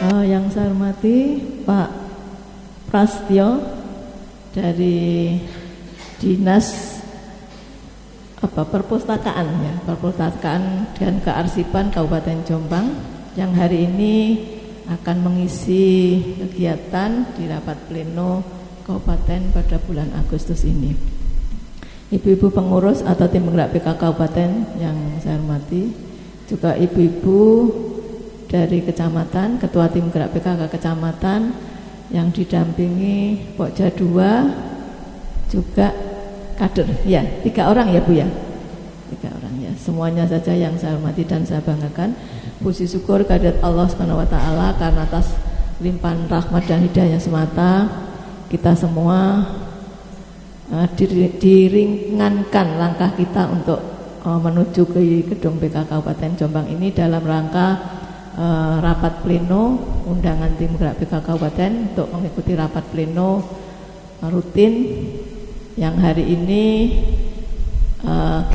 Yang saya hormati Pak Prastyo dari Dinas Perpustakaan dan Kearsipan Kabupaten Jombang yang hari ini akan mengisi kegiatan di rapat pleno Kabupaten pada bulan Agustus ini. Ibu-ibu pengurus atau tim penggerak PKK Kabupaten yang saya hormati, juga ibu-ibu dari kecamatan, ketua tim gerak PKK kecamatan yang didampingi Pokja 2, juga kader, ya 3 orang ya Bu ya, 3 orang ya, semuanya saja yang saya hormati dan saya banggakan. Puji syukur kehadirat Allah SWT karena atas limpahan rahmat dan hidayah semata kita semua diringankan langkah kita untuk menuju ke gedung PKK Kabupaten Jombang ini dalam rangka rapat pleno undangan tim gerak PKK Kabupaten untuk mengikuti rapat pleno rutin yang hari ini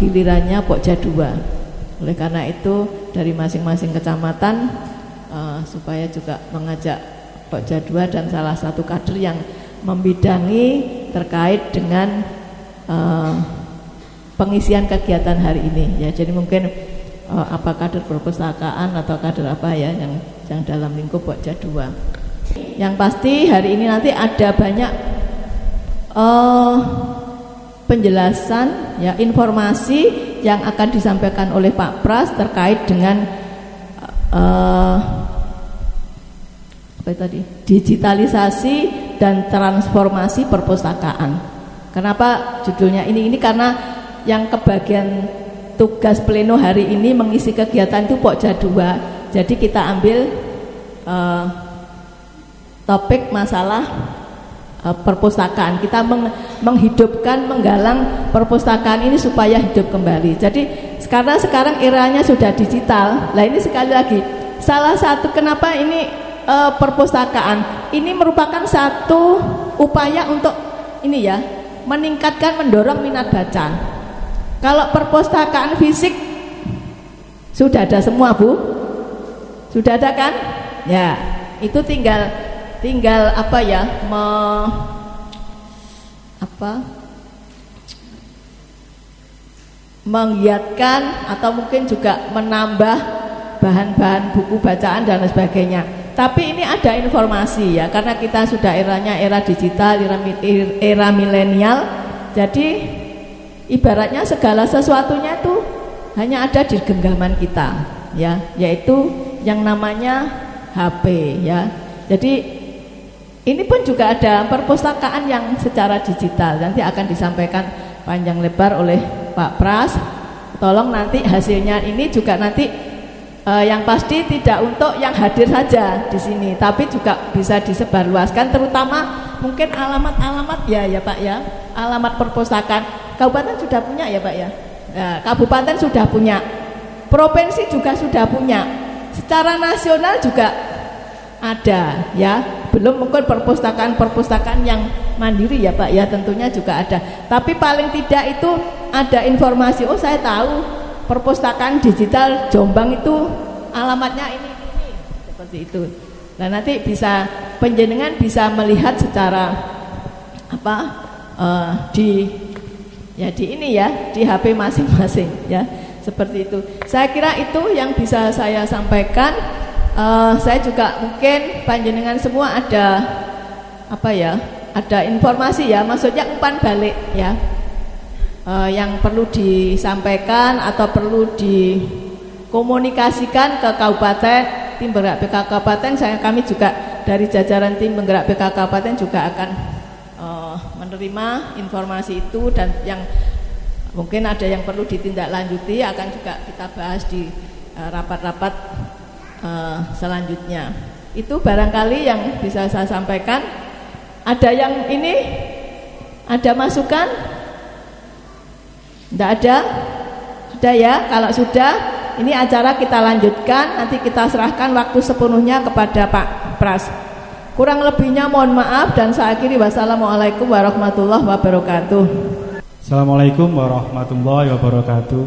gilirannya Pokja 2. Oleh karena itu dari masing-masing kecamatan supaya juga mengajak Pokja 2 dan salah satu kader yang membidangi terkait dengan pengisian kegiatan hari ini ya. Jadi mungkin apa kader perpustakaan atau kader apa ya yang dalam lingkup Pokja 2. Yang pasti hari ini nanti ada banyak penjelasan ya, informasi yang akan disampaikan oleh Pak Pras terkait dengan digitalisasi dan transformasi perpustakaan. Kenapa judulnya ini karena yang kebagian tugas pleno hari ini mengisi kegiatan itu Pokja 2. Jadi kita ambil topik masalah perpustakaan. Kita menghidupkan, menggalang perpustakaan ini supaya hidup kembali. Jadi sekarang eranya sudah digital. Nah ini sekali lagi salah satu kenapa ini perpustakaan ini merupakan satu upaya untuk ini ya, meningkatkan, mendorong minat baca. Kalau perpustakaan fisik sudah ada semua Bu, sudah ada kan? Ya, itu tinggal apa ya, menggiatkan atau mungkin juga menambah bahan-bahan buku bacaan dan sebagainya. Tapi ini ada informasi ya, karena kita sudah era digital, era milenial. Jadi ibaratnya segala sesuatunya itu hanya ada di genggaman kita ya, yaitu yang namanya HP ya. Jadi ini pun juga ada perpustakaan yang secara digital, nanti akan disampaikan panjang lebar oleh Pak Pras. Tolong nanti hasilnya ini juga nanti yang pasti tidak untuk yang hadir saja di sini, tapi juga bisa disebarluaskan, terutama mungkin alamat-alamat ya Pak ya, alamat perpustakaan. Kabupaten sudah punya ya Pak ya, nah, kabupaten sudah punya, provinsi juga sudah punya, secara nasional juga ada ya. Belum mungkin perpustakaan yang mandiri ya Pak ya, tentunya juga ada. Tapi paling tidak itu ada informasi, oh saya tahu perpustakaan digital Jombang itu alamatnya ini seperti itu. Nah nanti bisa penjenengan bisa melihat secara di ini ya, di HP masing-masing ya, seperti itu. Saya kira itu yang bisa saya sampaikan. Saya juga mungkin panjenengan semua ada ada informasi ya, maksudnya umpan balik ya, yang perlu disampaikan atau perlu dikomunikasikan ke kabupaten, tim penggerak PKK Kabupaten. Kami juga dari jajaran tim penggerak PKK Kabupaten juga akan menerima informasi itu, dan yang mungkin ada yang perlu ditindaklanjuti akan juga kita bahas di rapat-rapat selanjutnya. Itu barangkali yang bisa saya sampaikan. Ada yang ini, ada masukan? Tidak ada? Sudah ya? Kalau sudah, ini acara kita lanjutkan. Nanti kita serahkan waktu sepenuhnya kepada Pak Pras. Kurang lebihnya mohon maaf dan saya akhiri. Wassalamualaikum warahmatullahi wabarakatuh. Assalamualaikum warahmatullahi wabarakatuh.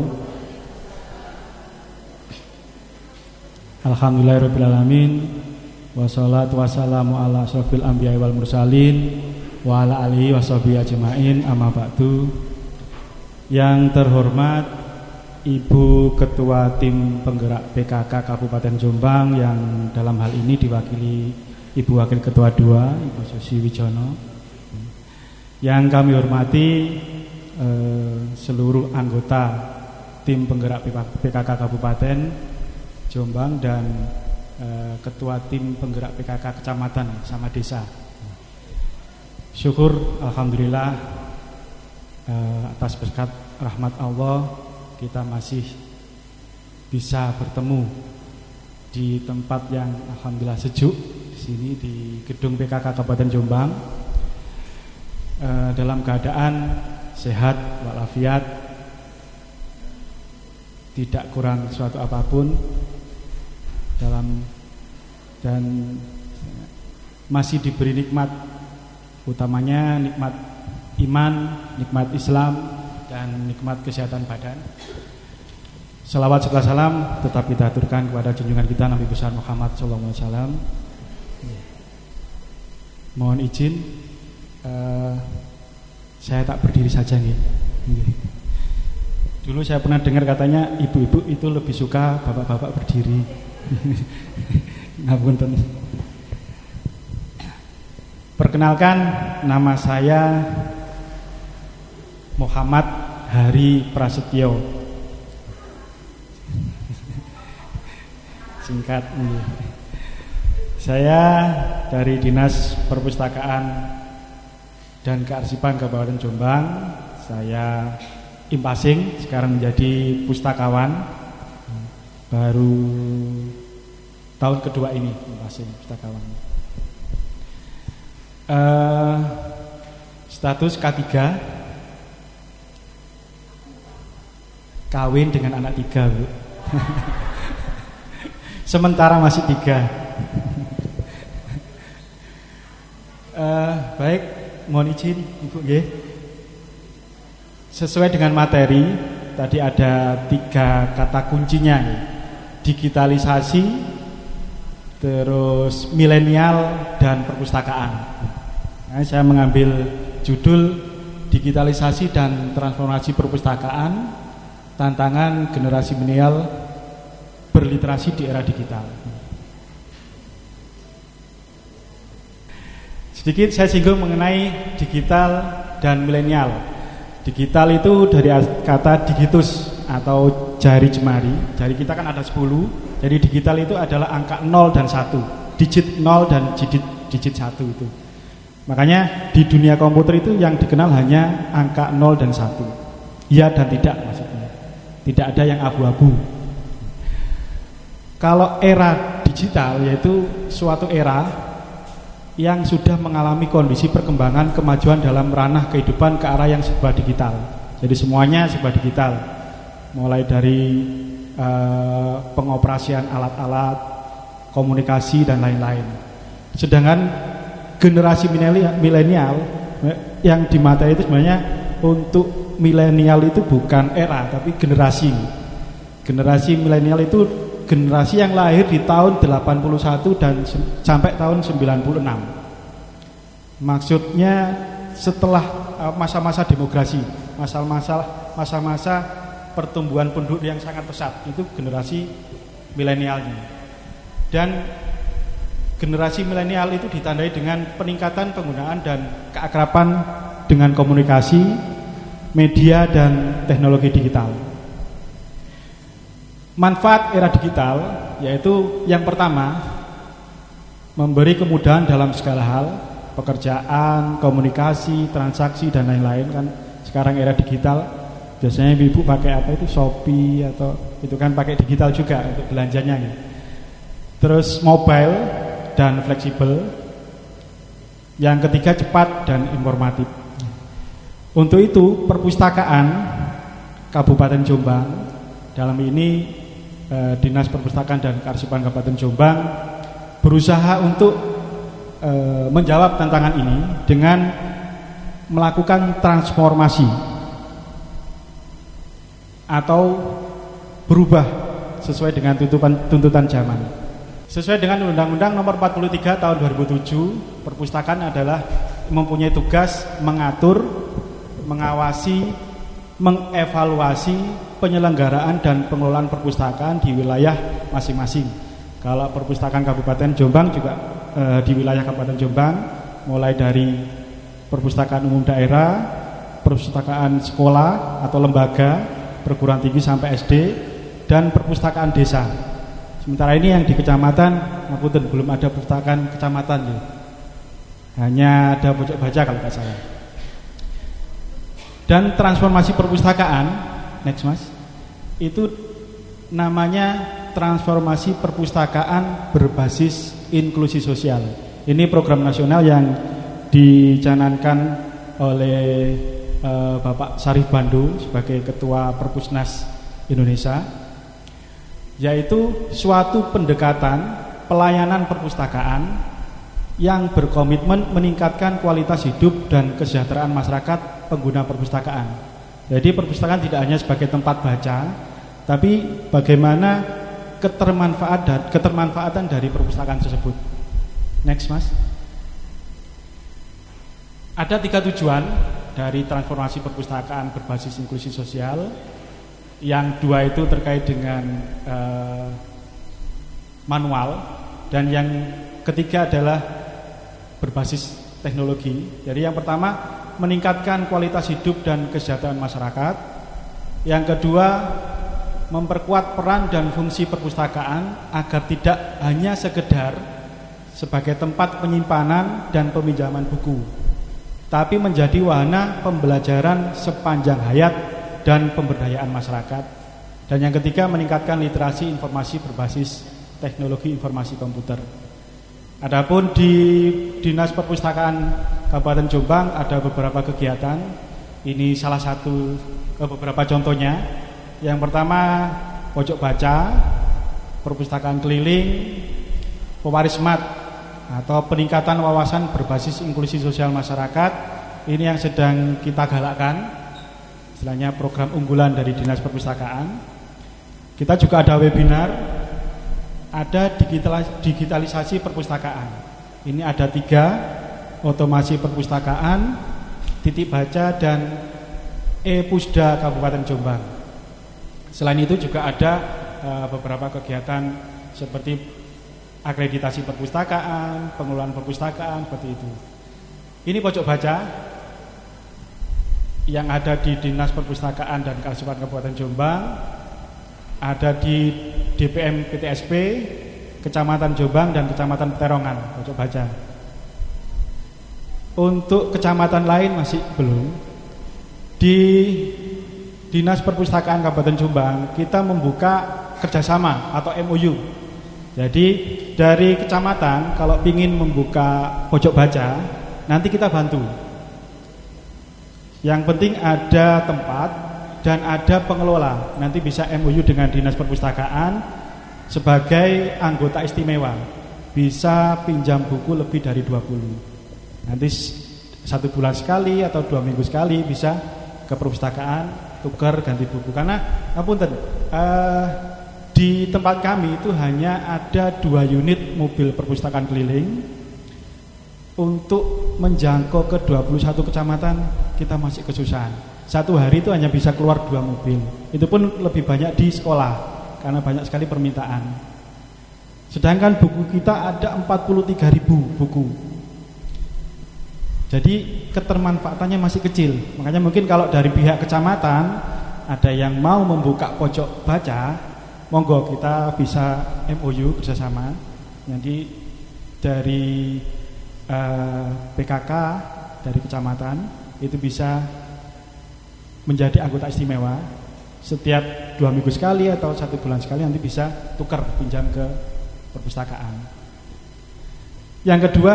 Alhamdulillahirrabbilalamin. Wassalatu wassalamu ala asrofil anbiya wal mursalin wa ala alihi washabihi ajmain, amma ba'du. Yang terhormat Ibu Ketua Tim Penggerak PKK Kabupaten Jombang, yang dalam hal ini diwakili Ibu Wakil Ketua 2 Ibu Susi Wijono. Yang kami hormati seluruh anggota Tim Penggerak PKK Kabupaten Jombang dan Ketua Tim Penggerak PKK Kecamatan sama desa. Syukur alhamdulillah atas berkat rahmat Allah kita masih bisa bertemu di tempat yang alhamdulillah sejuk di sini di gedung PKK Kabupaten Jombang, dalam keadaan sehat walafiat, tidak kurang suatu apapun dan masih diberi nikmat, utamanya nikmat iman, nikmat Islam, dan nikmat kesehatan badan. Salawat serta salam tetap kita aturkan kepada junjungan kita Nabi besar Muhammad SAW. Mohon izin saya tak berdiri saja nih. Dulu saya pernah dengar katanya ibu-ibu itu lebih suka bapak-bapak berdiri. Ngapunten. Perkenalkan, nama saya Muhammad Hari Prasetyo. Singkat. Saya dari Dinas Perpustakaan dan Kearsipan Kabupaten Jombang. Saya impasing, sekarang menjadi pustakawan. Baru tahun kedua ini impasing pustakawan. Status K3, kawin dengan anak 3, Bu. Sementara masih 3. Baik, mohon izin Ibu nggih. Sesuai dengan materi, tadi ada 3 kata kuncinya nih. Digitalisasi, terus milenial, dan perpustakaan. Nah, saya mengambil judul digitalisasi dan transformasi perpustakaan, tantangan generasi milenial berliterasi di era digital. Sedikit saya singgung mengenai digital dan milenial. Digital itu dari kata digitus atau jari jemari. Jari kita kan ada 10. Jadi digital itu adalah angka 0 dan 1. Digit 0 dan digit 1 itu. Makanya di dunia komputer itu yang dikenal hanya angka 0 dan 1. Iya dan tidak maksudnya. Tidak ada yang abu-abu. Kalau era digital yaitu suatu era yang sudah mengalami kondisi perkembangan kemajuan dalam ranah kehidupan ke arah yang serba digital. Jadi semuanya serba digital, mulai dari pengoperasian alat-alat, komunikasi dan lain-lain. Sedangkan generasi milenial yang di mata itu sebenarnya untuk milenial itu bukan era tapi generasi. Generasi milenial itu generasi yang lahir di tahun 81 dan sampai tahun 96. Maksudnya setelah masa-masa demografi, masa-masa pertumbuhan penduduk yang sangat pesat, itu generasi milenialnya. Dan generasi milenial itu ditandai dengan peningkatan penggunaan dan keakraban dengan komunikasi, media dan teknologi digital. Manfaat era digital yaitu yang pertama, memberi kemudahan dalam segala hal, pekerjaan, komunikasi, transaksi dan lain-lain. Kan sekarang era digital, biasanya ibu pakai apa itu, Shopee atau itu kan pakai digital juga untuk belanjanya ya. Terus mobile dan fleksibel. Yang ketiga, cepat dan informatif. Untuk itu perpustakaan Kabupaten Jombang, dalam ini Dinas Perpustakaan dan Kearsipan Kabupaten Jombang, berusaha untuk menjawab tantangan ini dengan melakukan transformasi atau berubah sesuai dengan tuntutan zaman. Sesuai dengan Undang-Undang Nomor 43 Tahun 2007, perpustakaan adalah mempunyai tugas mengatur, mengawasi, mengevaluasi penyelenggaraan dan pengelolaan perpustakaan di wilayah masing-masing. Kalau perpustakaan Kabupaten Jombang juga di wilayah Kabupaten Jombang, mulai dari perpustakaan umum daerah, perpustakaan sekolah atau lembaga, perguruan tinggi sampai SD, dan perpustakaan desa. Sementara ini yang di kecamatan, ngapunten, belum ada perpustakaan kecamatan ya. Hanya ada pojok baca kalau tidak salah. Dan transformasi perpustakaan, next Mas, itu namanya transformasi perpustakaan berbasis inklusi sosial. Ini program nasional yang dicanangkan oleh Bapak Syarif Bandu sebagai Ketua Perpusnas Indonesia, yaitu suatu pendekatan pelayanan perpustakaan yang berkomitmen meningkatkan kualitas hidup dan kesejahteraan masyarakat pengguna perpustakaan. Jadi perpustakaan tidak hanya sebagai tempat baca, tapi bagaimana ketermanfaatan dari perpustakaan tersebut. Next Mas. Ada 3 tujuan dari transformasi perpustakaan berbasis inklusi sosial. Yang 2 itu terkait dengan manual, dan yang ketiga adalah berbasis teknologi. Jadi yang pertama meningkatkan kualitas hidup dan kesejahteraan masyarakat. Yang kedua memperkuat peran dan fungsi perpustakaan agar tidak hanya sekedar sebagai tempat penyimpanan dan peminjaman buku, tapi menjadi wahana pembelajaran sepanjang hayat dan pemberdayaan masyarakat. Dan yang ketiga meningkatkan literasi informasi berbasis teknologi informasi komputer. Adapun di Dinas Perpustakaan Kabupaten Jombang ada beberapa kegiatan. Ini salah satu beberapa contohnya. Yang pertama pojok baca, perpustakaan keliling, pewarismat atau peningkatan wawasan berbasis inklusi sosial masyarakat. Ini yang sedang kita galakkan, istilahnya program unggulan dari Dinas Perpustakaan. Kita juga ada webinar, ada digitalisasi perpustakaan. Ini ada 3, otomasi perpustakaan, titik baca, dan e-pusda Kabupaten Jombang. Selain itu juga ada beberapa kegiatan seperti akreditasi perpustakaan, pengelolaan perpustakaan, seperti itu. Ini pojok baca yang ada di Dinas Perpustakaan dan Kearsipan Kabupaten Jombang, ada di DPM PTSP Kecamatan Jombang dan Kecamatan Peterongan, pojok baca. Untuk kecamatan lain masih belum. Di Dinas Perpustakaan Kabupaten Jombang kita membuka kerjasama atau MOU. Jadi dari kecamatan kalau ingin membuka pojok baca, nanti kita bantu. Yang penting ada tempat dan ada pengelola. Nanti bisa MOU dengan Dinas Perpustakaan sebagai anggota istimewa. Bisa pinjam buku lebih dari 20. Nanti 1 bulan sekali atau 2 minggu sekali bisa ke perpustakaan tukar ganti buku. Karena ngapunten, di tempat kami itu hanya ada 2 unit mobil perpustakaan keliling. Untuk menjangkau ke 21 kecamatan kita masih kesusahan. 1 hari itu hanya bisa keluar 2 mobil. Itu pun lebih banyak di sekolah karena banyak sekali permintaan. Sedangkan buku kita ada 43.000 buku. Jadi ketermanfaatannya masih kecil. Makanya mungkin kalau dari pihak kecamatan ada yang mau membuka pojok baca, monggo kita bisa MOU bersama. Nanti dari PKK dari kecamatan itu bisa menjadi anggota istimewa. Setiap 2 minggu sekali atau 1 bulan sekali nanti bisa tukar pinjam ke perpustakaan. Yang kedua,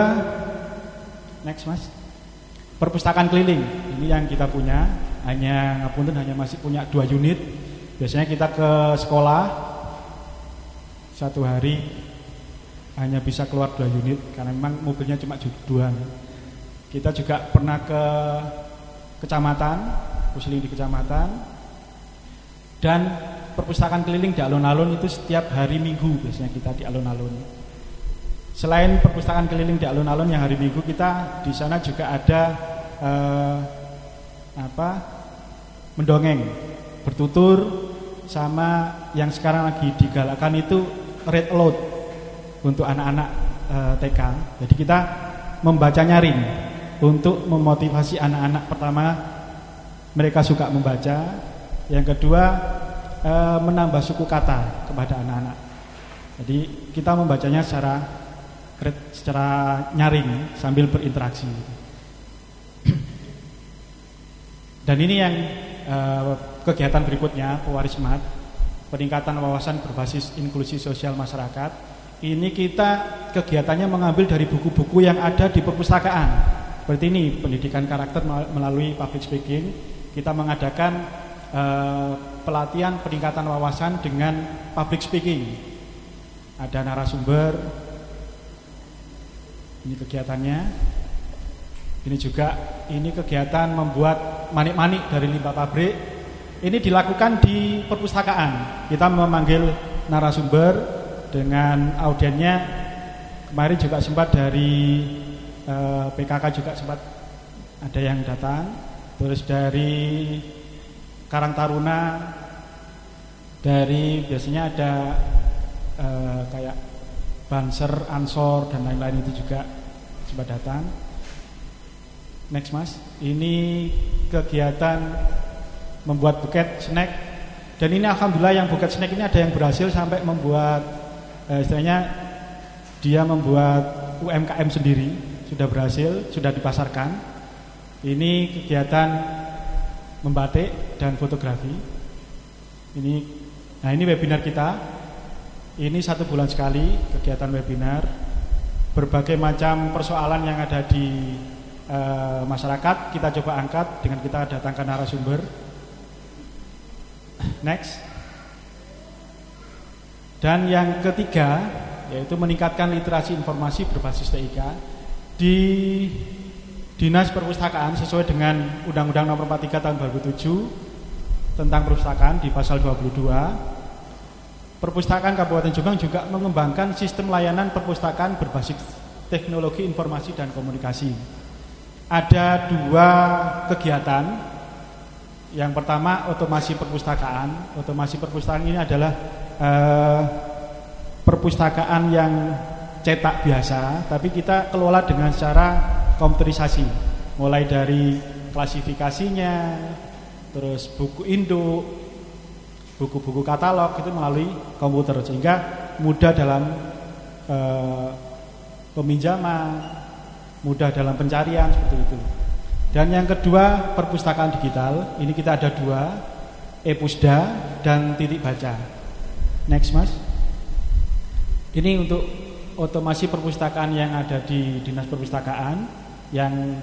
next Mas, perpustakaan keliling. Ini yang kita punya, hanya masih punya 2 unit. Biasanya kita ke sekolah 1 hari hanya bisa keluar 2 unit karena memang mobilnya cuma 2. Kita juga pernah ke kecamatan, pusling di kecamatan, dan perpustakaan keliling di alun-alun itu setiap hari Minggu biasanya kita di alun-alun. Selain perpustakaan keliling di alun-alun yang hari Minggu, kita di sana juga ada mendongeng, bertutur, sama yang sekarang lagi digalakkan itu read aloud untuk anak-anak TK. Jadi kita membaca nyaring untuk memotivasi anak-anak. Pertama, mereka suka membaca. Yang kedua, menambah suku kata kepada anak-anak. Jadi kita membacanya secara nyaring sambil berinteraksi. Dan ini yang kegiatan berikutnya, pewarismat, peningkatan wawasan berbasis inklusi sosial masyarakat. Ini kita kegiatannya mengambil dari buku-buku yang ada di perpustakaan. Seperti ini, pendidikan karakter melalui public speaking. Kita mengadakan pelatihan peningkatan wawasan dengan public speaking. Ada narasumber. Ini kegiatannya. Ini juga, ini kegiatan membuat manik-manik dari limbah pabrik. Ini dilakukan di perpustakaan. Kita memanggil narasumber dengan audiennya. Kemarin juga sempat dari PKK juga sempat ada yang datang. Terus dari Karang Taruna, dari biasanya ada kayak Banser, Ansor dan lain-lain itu juga sempat datang. Next Mas, ini kegiatan membuat buket snack. Dan ini alhamdulillah yang buket snack ini ada yang berhasil sampai membuat istilahnya dia membuat UMKM sendiri, sudah berhasil, sudah dipasarkan. Ini kegiatan membatik dan fotografi. Nah ini webinar kita. Ini 1 bulan sekali kegiatan webinar. Berbagai macam persoalan yang ada di masyarakat kita coba angkat dengan kita datangkan narasumber. Next. Dan yang ketiga yaitu meningkatkan literasi informasi berbasis TIK di Dinas Perpustakaan sesuai dengan Undang-Undang Nomor 43 Tahun 2007 tentang perpustakaan di pasal 22. Perpustakaan Kabupaten Jombang juga mengembangkan sistem layanan perpustakaan berbasis teknologi informasi dan komunikasi. Ada 2 kegiatan. Yang pertama otomasi perpustakaan. Otomasi perpustakaan ini adalah perpustakaan yang cetak biasa, tapi kita kelola dengan cara komputerisasi. Mulai dari klasifikasinya, terus buku induk, buku-buku katalog itu melalui komputer sehingga mudah dalam peminjaman, mudah dalam pencarian seperti itu. Dan yang kedua perpustakaan digital. Ini kita ada 2, e-pusda dan titik baca. Next Mas. Ini untuk otomasi perpustakaan yang ada di Dinas Perpustakaan yang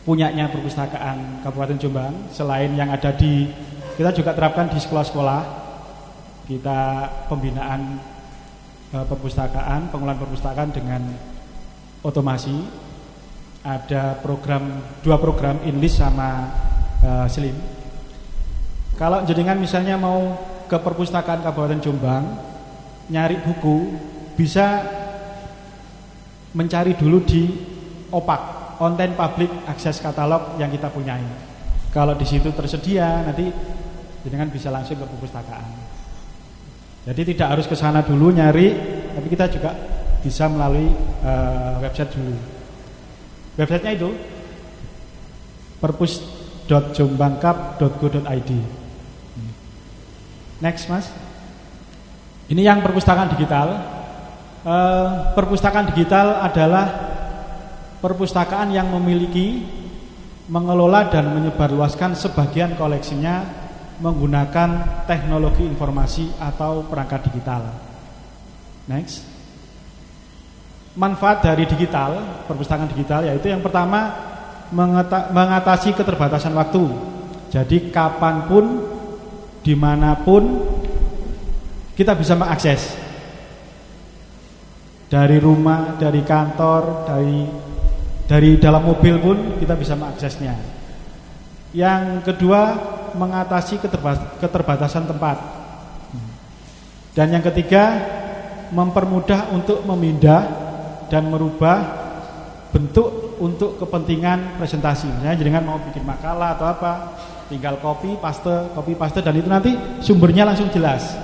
punyanya perpustakaan Kabupaten Jombang. Selain yang ada di, kita juga terapkan di sekolah-sekolah. Kita pembinaan perpustakaan, pengelolaan perpustakaan dengan otomasi. Ada 2 program Inlis sama Slim. Kalau jenengan misalnya mau ke perpustakaan Kabupaten Jombang nyari buku, bisa mencari dulu di OPAK, Online Public Access Catalog yang kita punyai. Kalau di situ tersedia, nanti jenengan bisa langsung ke perpustakaan. Jadi tidak harus ke sana dulu nyari, tapi kita juga bisa melalui website dulu. Websitenya itu perpus.jombangkap.go.id. Next Mas. Ini yang perpustakaan digital. Perpustakaan digital adalah perpustakaan yang memiliki, mengelola dan menyebarluaskan sebagian koleksinya menggunakan teknologi informasi atau perangkat digital. Next. Manfaat dari digital, perpustakaan digital yaitu yang pertama mengatasi keterbatasan waktu. Jadi kapanpun, dimanapun kita bisa mengakses. Dari rumah, dari kantor, dari dalam mobil pun kita bisa mengaksesnya. Yang kedua, mengatasi keterbatasan tempat. Dan yang ketiga, mempermudah untuk memindah dan merubah bentuk untuk kepentingan presentasi. Misalnya jenengan mau bikin makalah atau apa, tinggal copy paste dan itu nanti sumbernya langsung jelas.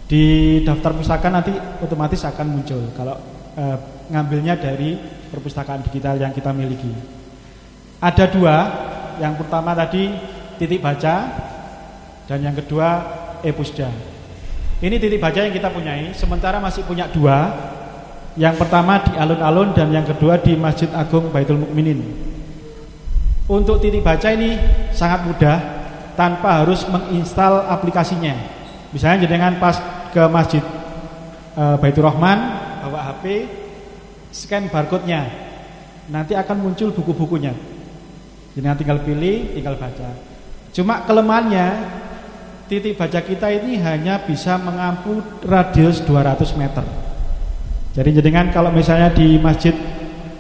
Di daftar pustaka nanti otomatis akan muncul kalau ngambilnya dari perpustakaan digital yang kita miliki. Ada dua, yang pertama tadi titik baca dan yang kedua e-pusda. Ini titik baca yang kita punyai, sementara masih punya dua. Yang pertama di alun-alun dan yang kedua di Masjid Agung Baitul Mukminin. Untuk titik baca ini sangat mudah tanpa harus menginstal aplikasinya. Misalnya jenengan pas ke Masjid Baitur Rahman, bawa HP, scan barcode-nya, nanti akan muncul buku-bukunya. Jenengan tinggal pilih, tinggal baca. Cuma kelemahannya titik baca kita ini hanya bisa mengampu radius 200 meter. Jadi jenengan kalau misalnya di Masjid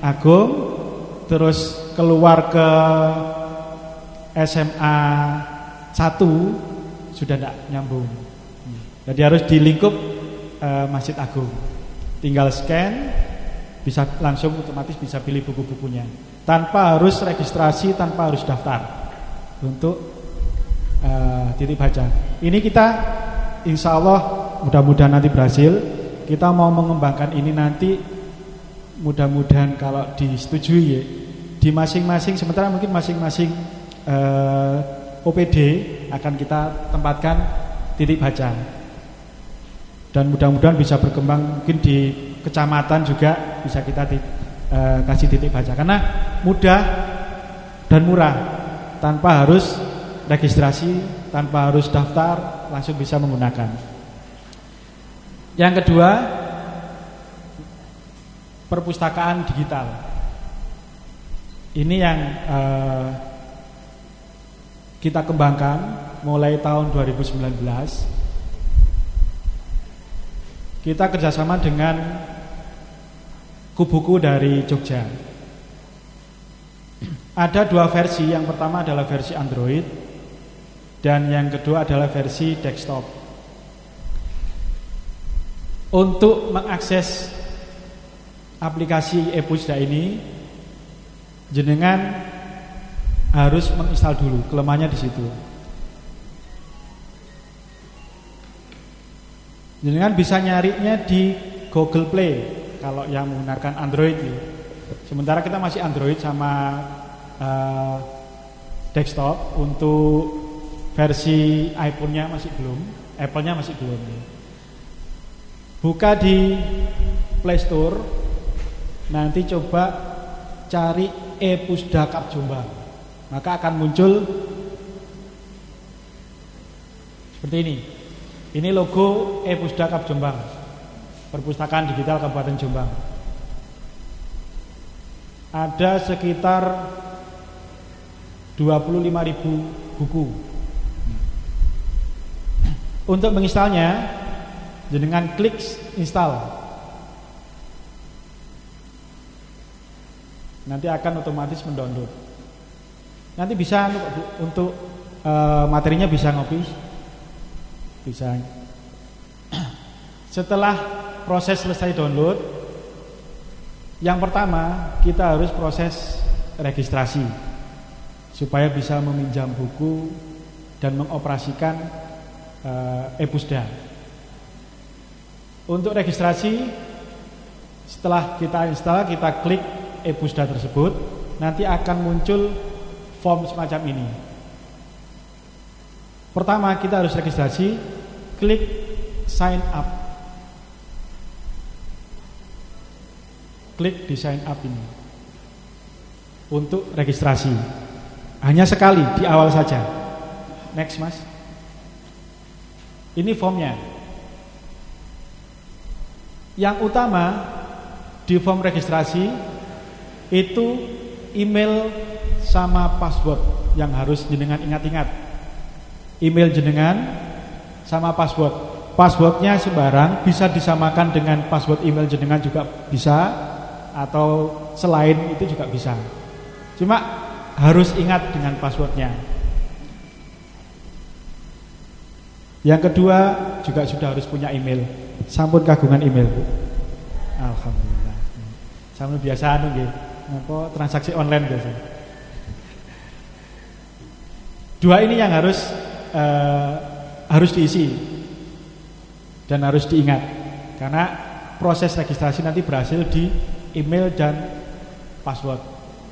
Agung terus keluar ke SMA 1 sudah tidak nyambung. Jadi harus di lingkup Masjid Agung. Tinggal scan, bisa langsung otomatis bisa pilih buku-bukunya. Tanpa harus registrasi, tanpa harus daftar untuk titik baca. Ini kita insya Allah mudah-mudahan nanti berhasil. Kita mau mengembangkan ini nanti mudah-mudahan kalau disetujui ya, di masing-masing, sementara mungkin masing-masing OPD akan kita tempatkan titik baca. Dan mudah-mudahan bisa berkembang, mungkin di kecamatan juga bisa kita kasih titik baca. Karena mudah dan murah, tanpa harus registrasi, tanpa harus daftar, langsung bisa menggunakan. Yang kedua, perpustakaan digital. Ini yang kita kembangkan mulai tahun 2019. Kita kerjasama dengan Kubuku dari Jogja. Ada dua versi, yang pertama adalah versi Android dan yang kedua adalah versi desktop. Untuk mengakses aplikasi e-pusda ini, jenengan harus menginstal dulu, kelemahannya di situ. Jenengan bisa nyarinya di Google Play kalau yang menggunakan Android ya. Sementara kita masih Android sama desktop. Untuk versi iPhone-nya masih belum, Apple-nya masih belum ya. Buka di Play Store, nanti coba cari e-pusda Kap Jombang, maka akan muncul seperti ini. Ini logo e-pusda Kap Jombang, Perpustakaan Digital Kabupaten Jombang. Ada sekitar 25.000 buku. Untuk menginstalnya, jenengan klik install, nanti akan otomatis mendownload. Nanti bisa untuk materinya bisa ngopi, bisa. Setelah proses selesai download, yang pertama kita harus proses registrasi supaya bisa meminjam buku dan mengoperasikan e-pusda. Untuk registrasi, setelah kita install, kita klik e-pusda tersebut, nanti akan muncul form semacam ini. Pertama kita harus registrasi, klik sign up. Klik di sign up ini untuk registrasi. Hanya sekali di awal saja. Next mas. Ini formnya. Yang utama di form registrasi itu email sama password yang harus jenengan ingat-ingat. Email jenengan sama password. Passwordnya sembarang, bisa disamakan dengan password email jenengan juga bisa, atau selain itu juga bisa. Cuma harus ingat dengan passwordnya. Yang kedua juga sudah harus punya email. Sampun kagungan email Bu. Alhamdulillah. Sama biasa nggih. Apa transaksi online biasa. Dua ini yang harus diisi dan harus diingat karena proses registrasi nanti berhasil di email dan password.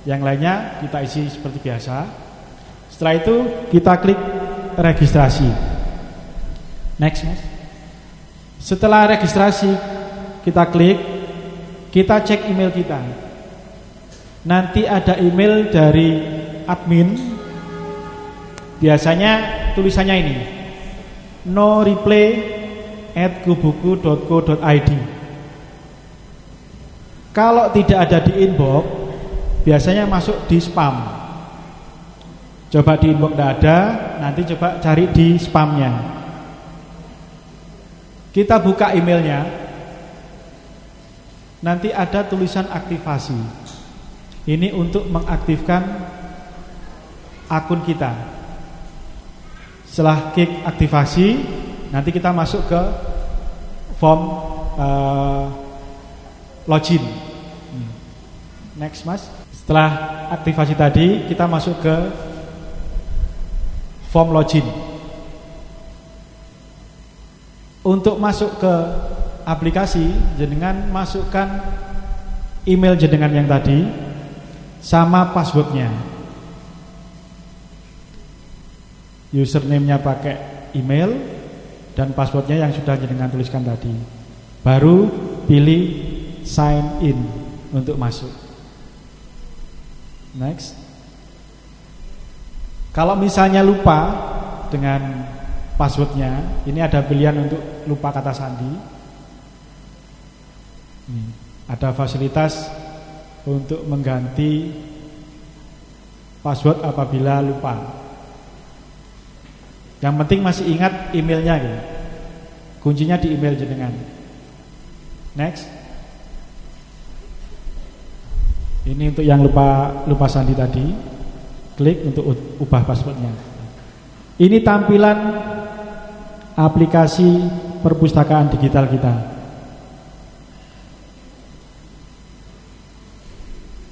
Yang lainnya kita isi seperti biasa. Setelah itu kita klik registrasi. Next, Mas. Setelah registrasi kita klik, kita cek email kita. Nanti ada email dari admin. Biasanya tulisannya ini, no reply@gubuku.co.id. Kalau tidak ada di inbox, biasanya masuk di spam. Coba di inbox tidak ada, nanti coba cari di spamnya. Kita buka emailnya, nanti ada tulisan aktivasi. Ini untuk mengaktifkan akun kita. Setelah klik aktivasi, nanti kita masuk ke form login. Next, Mas. Setelah aktivasi tadi, kita masuk ke form login. Untuk masuk ke aplikasi, jenengan masukkan email jenengan yang tadi sama passwordnya. Username-nya pakai email dan passwordnya yang sudah jenengan tuliskan tadi. Baru pilih sign in untuk masuk. Next. Kalau misalnya lupa dengan passwordnya, ini ada pilihan untuk lupa kata sandi. Ada fasilitas untuk mengganti password apabila lupa. Yang penting masih ingat emailnya gitu. Kuncinya di email jenengan. Next. Ini untuk yang lupa sandi tadi. Klik untuk ubah passwordnya. Ini tampilan aplikasi perpustakaan digital kita.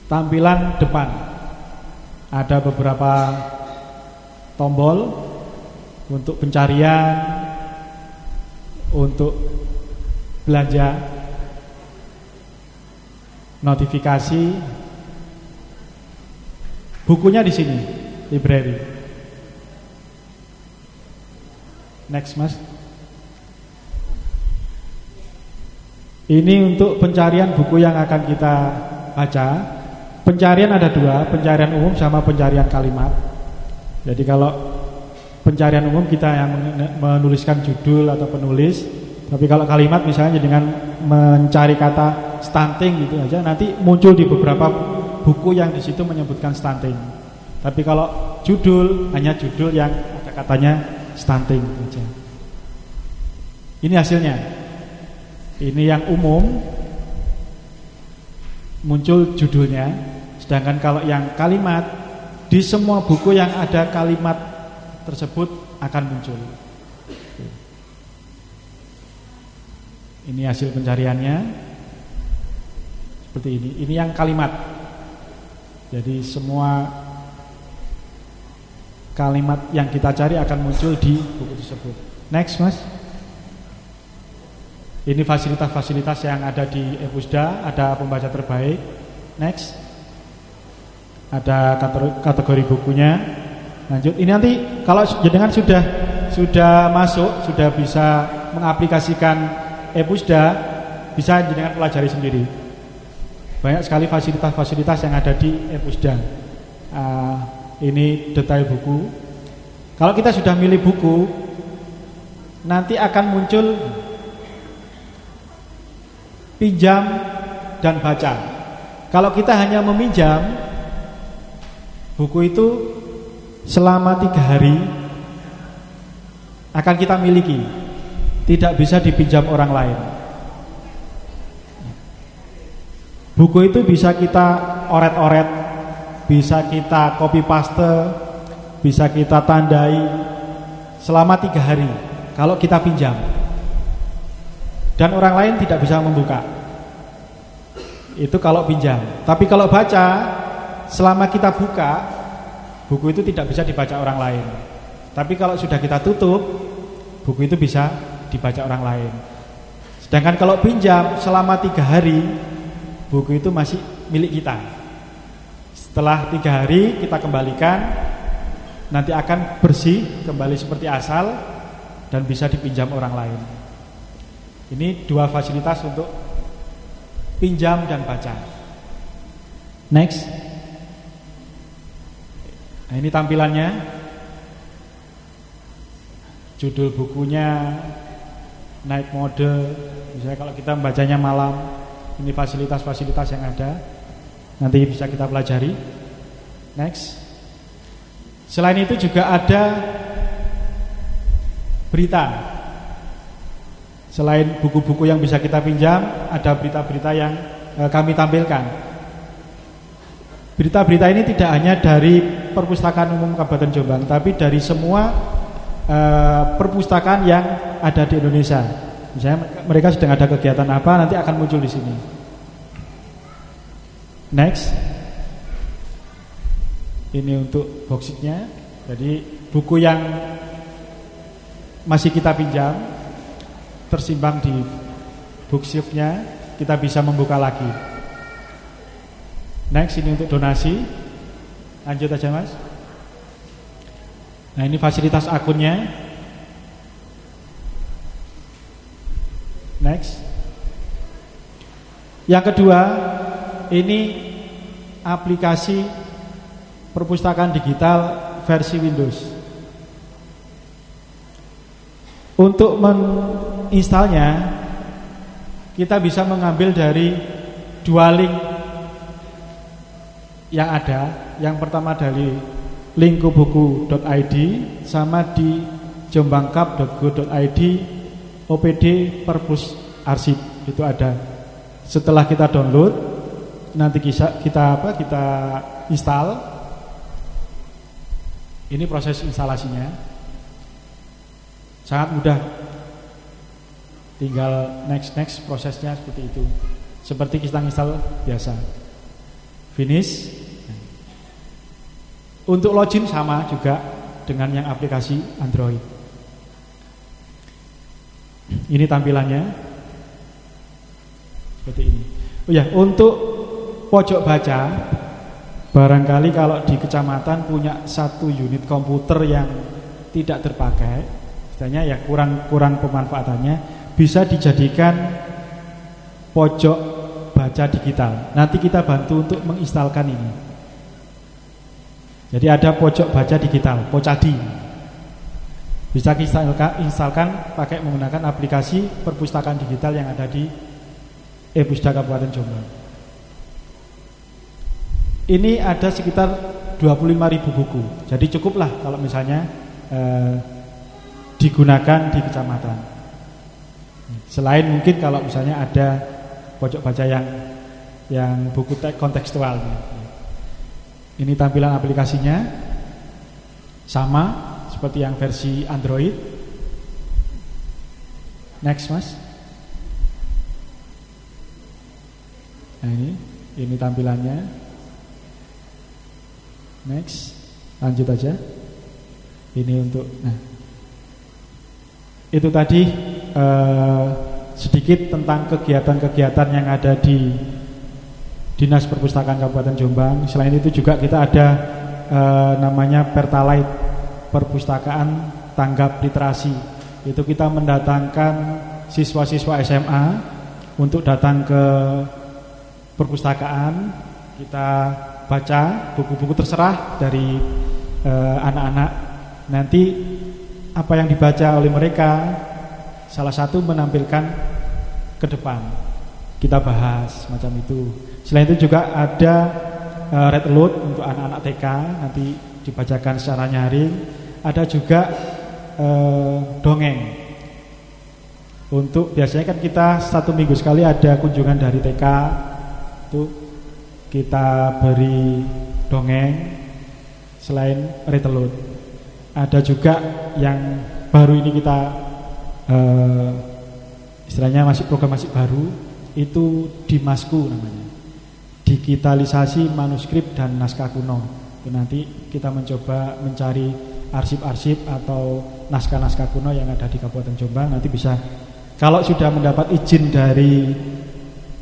Tampilan depan ada beberapa tombol untuk pencarian, untuk belanja, notifikasi, bukunya di sini, library. Next, Mas. Ini untuk pencarian buku yang akan kita baca. Pencarian ada dua, pencarian umum sama pencarian kalimat. Jadi kalau pencarian umum kita yang menuliskan judul atau penulis, tapi kalau kalimat misalnya dengan mencari kata stunting gitu aja, nanti muncul di beberapa buku yang di situ menyebutkan stunting. Tapi kalau judul hanya judul yang ada katanya stunting aja. Ini hasilnya. Ini yang umum muncul judulnya, sedangkan kalau yang kalimat di semua buku yang ada kalimat tersebut akan muncul. Ini hasil pencariannya seperti ini. Ini yang kalimat. Jadi semua kalimat yang kita cari akan muncul di buku tersebut. Next, Mas. Ini fasilitas-fasilitas yang ada di ePusda. Ada pembaca terbaik. Next. Ada kategori bukunya. Lanjut, ini nanti kalau jenengan sudah masuk, sudah bisa mengaplikasikan ePusda, bisa jenengan pelajari sendiri. Banyak sekali fasilitas-fasilitas yang ada di ePusda. Ini detail buku. Kalau kita sudah milih buku, nanti akan muncul pinjam dan baca. Kalau kita hanya meminjam, buku itu selama 3 hari akan kita miliki, tidak bisa dipinjam orang lain. Buku itu bisa kita oret-oret, bisa kita copy paste, bisa kita tandai selama 3 hari kalau kita pinjam, dan orang lain tidak bisa membuka. Itu kalau pinjam. Tapi kalau baca, selama kita buka, buku itu tidak bisa dibaca orang lain. Tapi kalau sudah kita tutup, buku itu bisa dibaca orang lain. Sedangkan kalau pinjam selama 3 hari, buku itu masih milik kita. Setelah 3 hari kita kembalikan, nanti akan bersih kembali seperti asal dan bisa dipinjam orang lain. Ini 2 fasilitas untuk pinjam dan baca. Next. Nah, ini tampilannya. Judul bukunya, night mode. Misalnya kalau kita membacanya malam, ini fasilitas-fasilitas yang ada. Nanti bisa kita pelajari. Next. Selain itu juga ada berita. Selain buku-buku yang bisa kita pinjam, ada berita-berita yang kami tampilkan. Berita-berita ini tidak hanya dari Perpustakaan Umum Kabupaten Jombang, tapi dari semua perpustakaan yang ada di Indonesia. Misalnya mereka sedang ada kegiatan apa, nanti akan muncul di sini. Next. Ini untuk boxitnya. Jadi buku yang masih kita pinjam tersimpan di bookshelf-nya, kita bisa membuka lagi. Next, ini untuk donasi. Lanjut aja Mas. Nah, ini fasilitas akunnya. Next. Yang kedua, ini aplikasi perpustakaan digital versi Windows. Untuk menginstalnya, kita bisa mengambil dari 2 link yang ada. Yang pertama dari linkkubuku.id sama di jombangkap.go.id OPD Perpus Arsip. Itu ada. Setelah kita download, nanti kita install. Ini proses instalasinya. Sangat mudah. Tinggal next prosesnya seperti itu. Seperti kita install biasa. Finish. Untuk login sama juga dengan yang aplikasi Android. Ini tampilannya seperti ini. Oh ya, untuk pojok baca, barangkali kalau di kecamatan punya 1 unit komputer yang tidak terpakai, istilahnya ya kurang pemanfaatannya, bisa dijadikan pojok baca digital. Nanti kita bantu untuk menginstalkan ini. Jadi ada pojok baca digital, Pocadi. Bisa kita instalkan pakai menggunakan aplikasi perpustakaan digital yang ada di e-Pustaka Kabupaten Jombang. Ini ada sekitar 25.000 buku. Jadi cukuplah kalau misalnya digunakan di kecamatan. Selain mungkin kalau misalnya ada pojok baca yang buku kontekstual. Ini tampilan aplikasinya sama seperti yang versi Android. Next Mas. Nah ini tampilannya. Next, lanjut aja. Ini untuk, nah itu tadi sedikit tentang kegiatan-kegiatan yang ada di Dinas Perpustakaan Kabupaten Jombang. Selain itu juga kita ada namanya Pertalite, Perpustakaan Tanggap Literasi. Itu kita mendatangkan siswa-siswa SMA untuk datang ke perpustakaan. Kita baca buku-buku terserah dari anak-anak. Nanti apa yang dibaca oleh mereka, salah satu menampilkan ke depan, kita bahas macam itu. Selain itu juga ada read aloud untuk anak-anak TK, nanti dibacakan secara nyaring. Ada juga dongeng. Untuk biasanya kan kita 1 minggu sekali ada kunjungan dari TK, itu kita beri dongeng. Selain read aloud, ada juga yang baru ini kita istilahnya program masih baru, itu Dimasku namanya. digitalisasi manuskrip dan naskah kuno. Nanti kita mencoba mencari arsip-arsip atau naskah-naskah kuno yang ada di Kabupaten Jombang. Nanti bisa, kalau sudah mendapat izin dari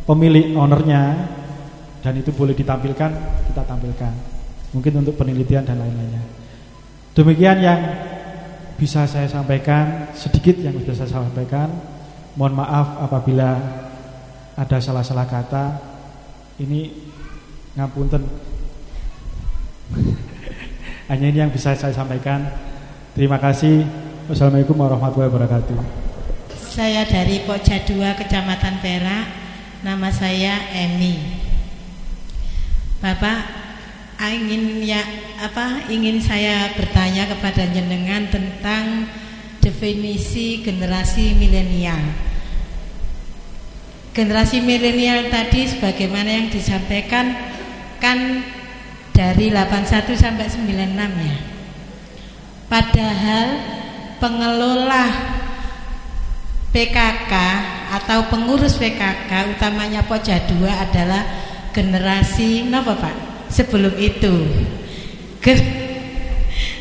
pemilik ownernya dan itu boleh ditampilkan, kita tampilkan. Mungkin untuk penelitian dan lain-lainnya. Demikian yang bisa saya sampaikan, sedikit yang bisa saya sampaikan. Mohon maaf apabila ada salah-salah kata. Ini ngapunten. Hanya ini yang bisa saya sampaikan. Terima kasih. Wassalamualaikum warahmatullahi wabarakatuh. Saya dari Pokja 2 Kecamatan Perak. Nama saya Emi. Bapak, ingin saya bertanya kepada jenengan tentang definisi generasi milenial. Generasi milenial tadi sebagaimana yang disampaikan kan dari 81 sampai 96 ya. Padahal pengelola PKK atau pengurus PKK utamanya Pokja 2 adalah generasi apa Pak? Sebelum itu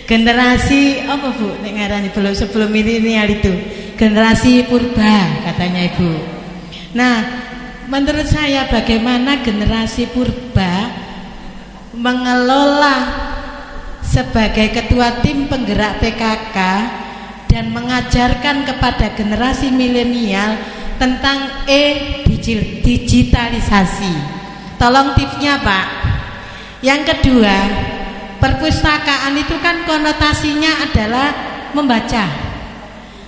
generasi apa Bu? Nek ngarani sebelum milenial itu generasi purba katanya Ibu. Nah, menurut saya bagaimana generasi purba mengelola sebagai ketua tim penggerak PKK dan mengajarkan kepada generasi milenial tentang digitalisasi. Tolong tipsnya Pak. Yang kedua, perpustakaan itu kan konotasinya adalah membaca.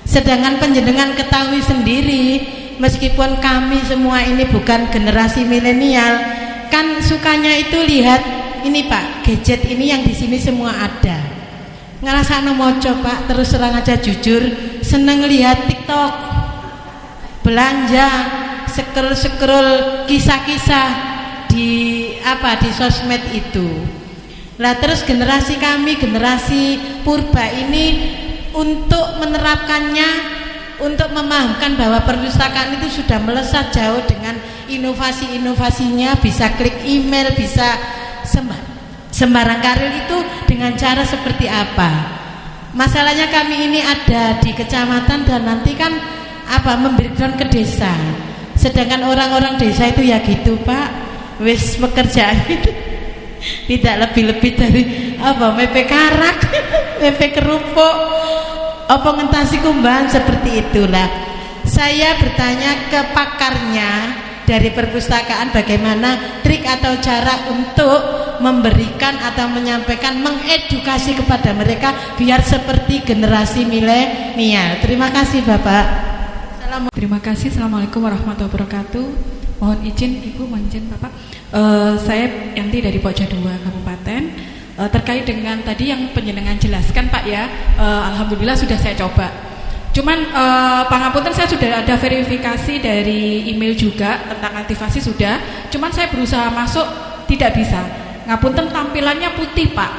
Sedangkan panjenengan ketahui sendiri, meskipun kami semua ini bukan generasi milenial, kan sukanya itu lihat ini Pak, gadget ini yang di sini semua ada. Ngerasa moco Pak, terus terang aja jujur, seneng lihat TikTok, belanja, scroll kisah-kisah di sosmed itu. Lah terus generasi kami, generasi purba ini untuk menerapkannya, untuk memahamkan bahwa perpustakaan itu sudah melesat jauh dengan inovasi-inovasinya, bisa klik email, bisa sembarang karir itu dengan cara seperti apa. Masalahnya kami ini ada di kecamatan dan nanti kan memberikan ke desa. Sedangkan orang-orang desa itu ya gitu Pak, wis pekerjaan itu tidak lebih-lebih dari mepe karak, mepe kerupuk, ngentasi kumbahan, seperti itulah. Saya bertanya ke pakarnya dari perpustakaan bagaimana trik atau cara untuk memberikan atau menyampaikan, mengedukasi kepada mereka biar seperti generasi milenial. Terima kasih Bapak. Terima kasih. Assalamualaikum warahmatullahi wabarakatuh. Mohon izin Ibu, mohon izin Bapak. Saya Yanti dari Pokja 2 Kabupaten. Terkait dengan tadi yang penjenengan jelaskan Pak ya, alhamdulillah sudah saya coba. Cuman pangapunten, saya sudah ada verifikasi dari email juga tentang aktivasi sudah. Cuman saya berusaha masuk tidak bisa. Ngapunten, tampilannya putih Pak.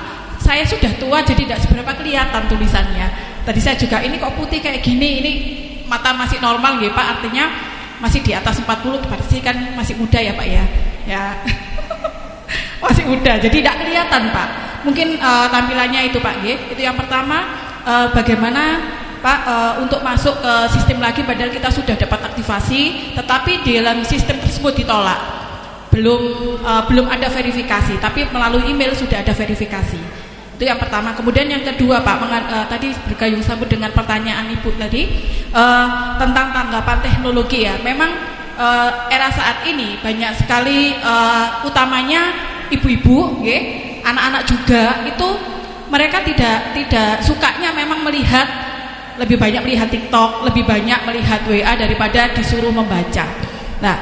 Saya sudah tua jadi tidak seberapa kelihatan tulisannya. Tadi saya juga ini kok putih kayak gini, ini mata masih normal nggih Pak, artinya masih di atas 40, berarti kan masih muda ya Pak ya. Ya. Masih muda, jadi tidak kelihatan Pak. Mungkin tampilannya itu Pak nggih. Itu yang pertama. Bagaimana Pak untuk masuk ke sistem lagi padahal kita sudah dapat aktivasi, tetapi di dalam sistem tersebut ditolak. Belum ada verifikasi, tapi melalui email sudah ada verifikasi. Itu yang pertama. Kemudian yang kedua Pak, tadi bergayung sambut dengan pertanyaan Ibu tadi tentang tanggapan teknologi ya. Memang era saat ini banyak sekali utamanya ibu-ibu, anak-anak juga itu mereka tidak sukanya memang melihat, lebih banyak melihat TikTok, lebih banyak melihat WA daripada disuruh membaca. Nah,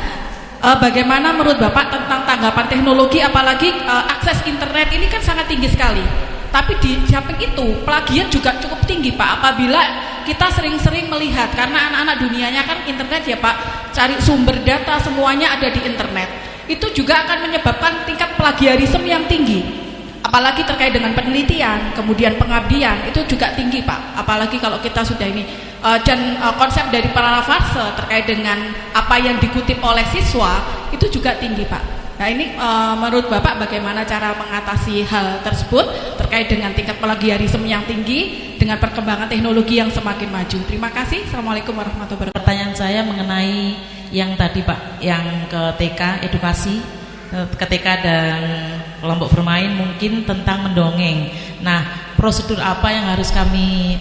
bagaimana menurut Bapak tentang tanggapan teknologi, apalagi akses internet ini kan sangat tinggi sekali. Tapi di samping itu plagiat juga cukup tinggi Pak, apabila kita sering-sering melihat, karena anak-anak dunianya kan internet ya Pak, cari sumber data semuanya ada di internet. Itu juga akan menyebabkan tingkat plagiarisme yang tinggi, apalagi terkait dengan penelitian, kemudian pengabdian itu juga tinggi Pak. Apalagi kalau kita sudah ini dan konsep dari parafrase terkait dengan apa yang dikutip oleh siswa itu juga tinggi Pak. Nah ini menurut Bapak bagaimana cara mengatasi hal tersebut terkait dengan tingkat plagiarisme yang tinggi dengan perkembangan teknologi yang semakin maju. Terima kasih. Assalamualaikum warahmatullahi wabarakatuh. Pertanyaan saya mengenai yang tadi Pak, yang ke TK, edukasi ke TK dan kelompok bermain mungkin tentang mendongeng. Nah, prosedur apa yang harus kami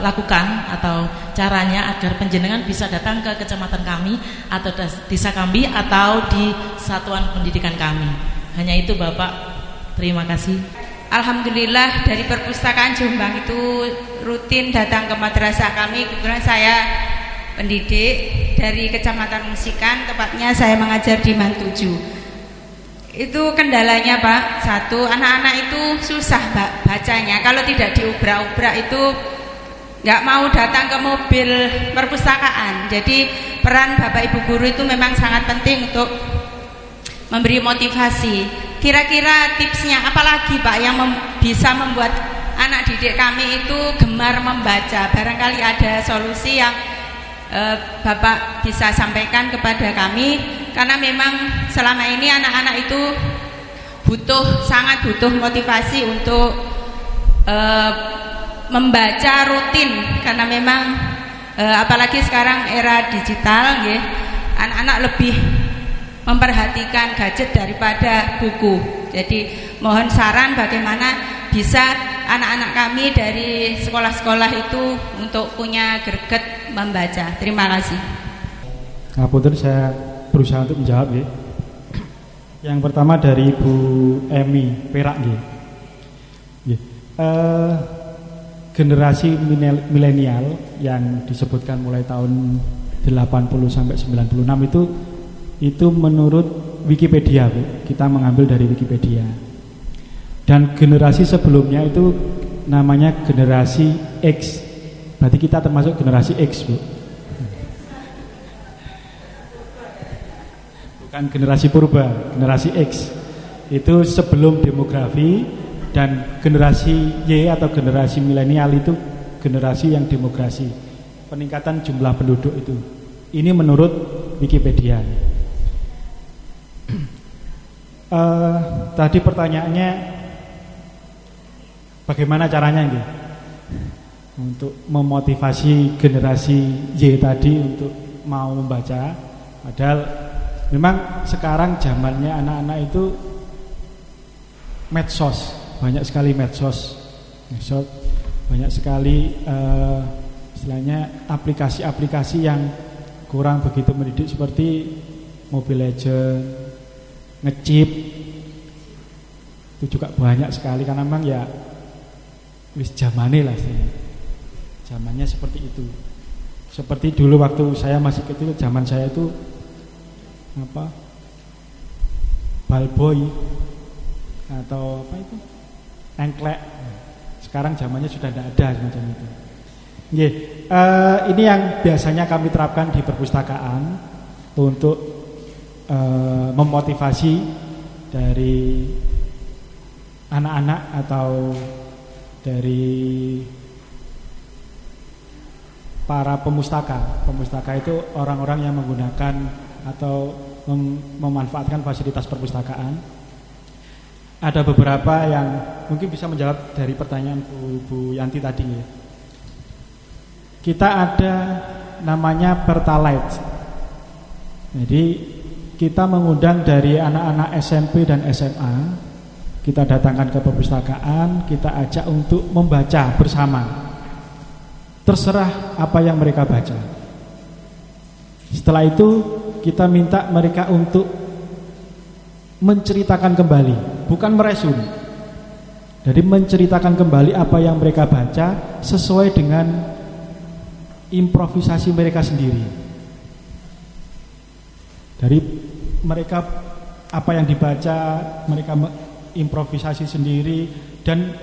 lakukan atau caranya agar penjenengan bisa datang ke kecamatan kami atau desa kami atau di satuan pendidikan kami. Hanya itu Bapak, terima kasih. Alhamdulillah dari perpustakaan Jombang itu rutin datang ke madrasah kami. Kebetulan saya pendidik dari Kecamatan Musikan, tepatnya saya mengajar di Man7. Itu kendalanya Pak, satu, anak-anak itu susah bacanya. Kalau tidak diubrak-ubrak itu nggak mau datang ke mobil perpustakaan. Jadi peran Bapak Ibu guru itu memang sangat penting untuk memberi motivasi. Kira-kira tipsnya apalagi Pak yang bisa membuat anak didik kami itu gemar membaca? Barangkali ada solusi yang Bapak bisa sampaikan kepada kami, karena memang selama ini anak-anak itu sangat butuh motivasi untuk membaca rutin, karena memang apalagi sekarang era digital ya, anak-anak lebih memperhatikan gadget daripada buku. Jadi mohon saran bagaimana bisa anak-anak kami dari sekolah-sekolah itu untuk punya greget membaca. Terima kasih. Ngapunten, saya berusaha untuk menjawab ya. Yang pertama dari Ibu Emi Perak nggih. Generasi milenial yang disebutkan mulai tahun 80 sampai 96 itu menurut Wikipedia, Bu. Kita mengambil dari Wikipedia. Dan generasi sebelumnya itu namanya generasi X. Berarti kita termasuk generasi X, Bu. Bukan generasi purba, generasi X. Itu sebelum demografi, dan generasi Y atau generasi milenial itu generasi yang demografi. Peningkatan jumlah penduduk itu. Ini menurut Wikipedia. Tadi pertanyaannya bagaimana caranya gitu untuk memotivasi generasi Y tadi untuk mau membaca. Padahal memang sekarang zamannya anak-anak itu medsos, banyak sekali medsos, banyak sekali istilahnya aplikasi-aplikasi yang kurang begitu mendidik seperti Mobile Legends, ngechip, itu juga banyak sekali karena memang ya wis zamane lah sih. Zamannya seperti itu. Seperti dulu waktu saya masih kecil, zaman saya itu apa? Balboy atau apa itu? Engklek. Sekarang zamannya sudah tidak ada semacam itu. Ini yang biasanya kami terapkan di perpustakaan untuk memotivasi dari anak-anak atau dari para pemustaka. Pemustaka itu orang-orang yang menggunakan atau memanfaatkan fasilitas perpustakaan. Ada beberapa yang mungkin bisa menjawab dari pertanyaan Bu Yanti tadi ya. Kita ada namanya Pertalite. Jadi kita mengundang dari anak-anak SMP dan SMA, kita datangkan ke perpustakaan, kita ajak untuk membaca bersama. Terserah apa yang mereka baca. Setelah itu kita minta mereka untuk menceritakan kembali, bukan meresum. Jadi menceritakan kembali apa yang mereka baca sesuai dengan improvisasi mereka sendiri. Dari mereka apa yang dibaca, mereka improvisasi sendiri, dan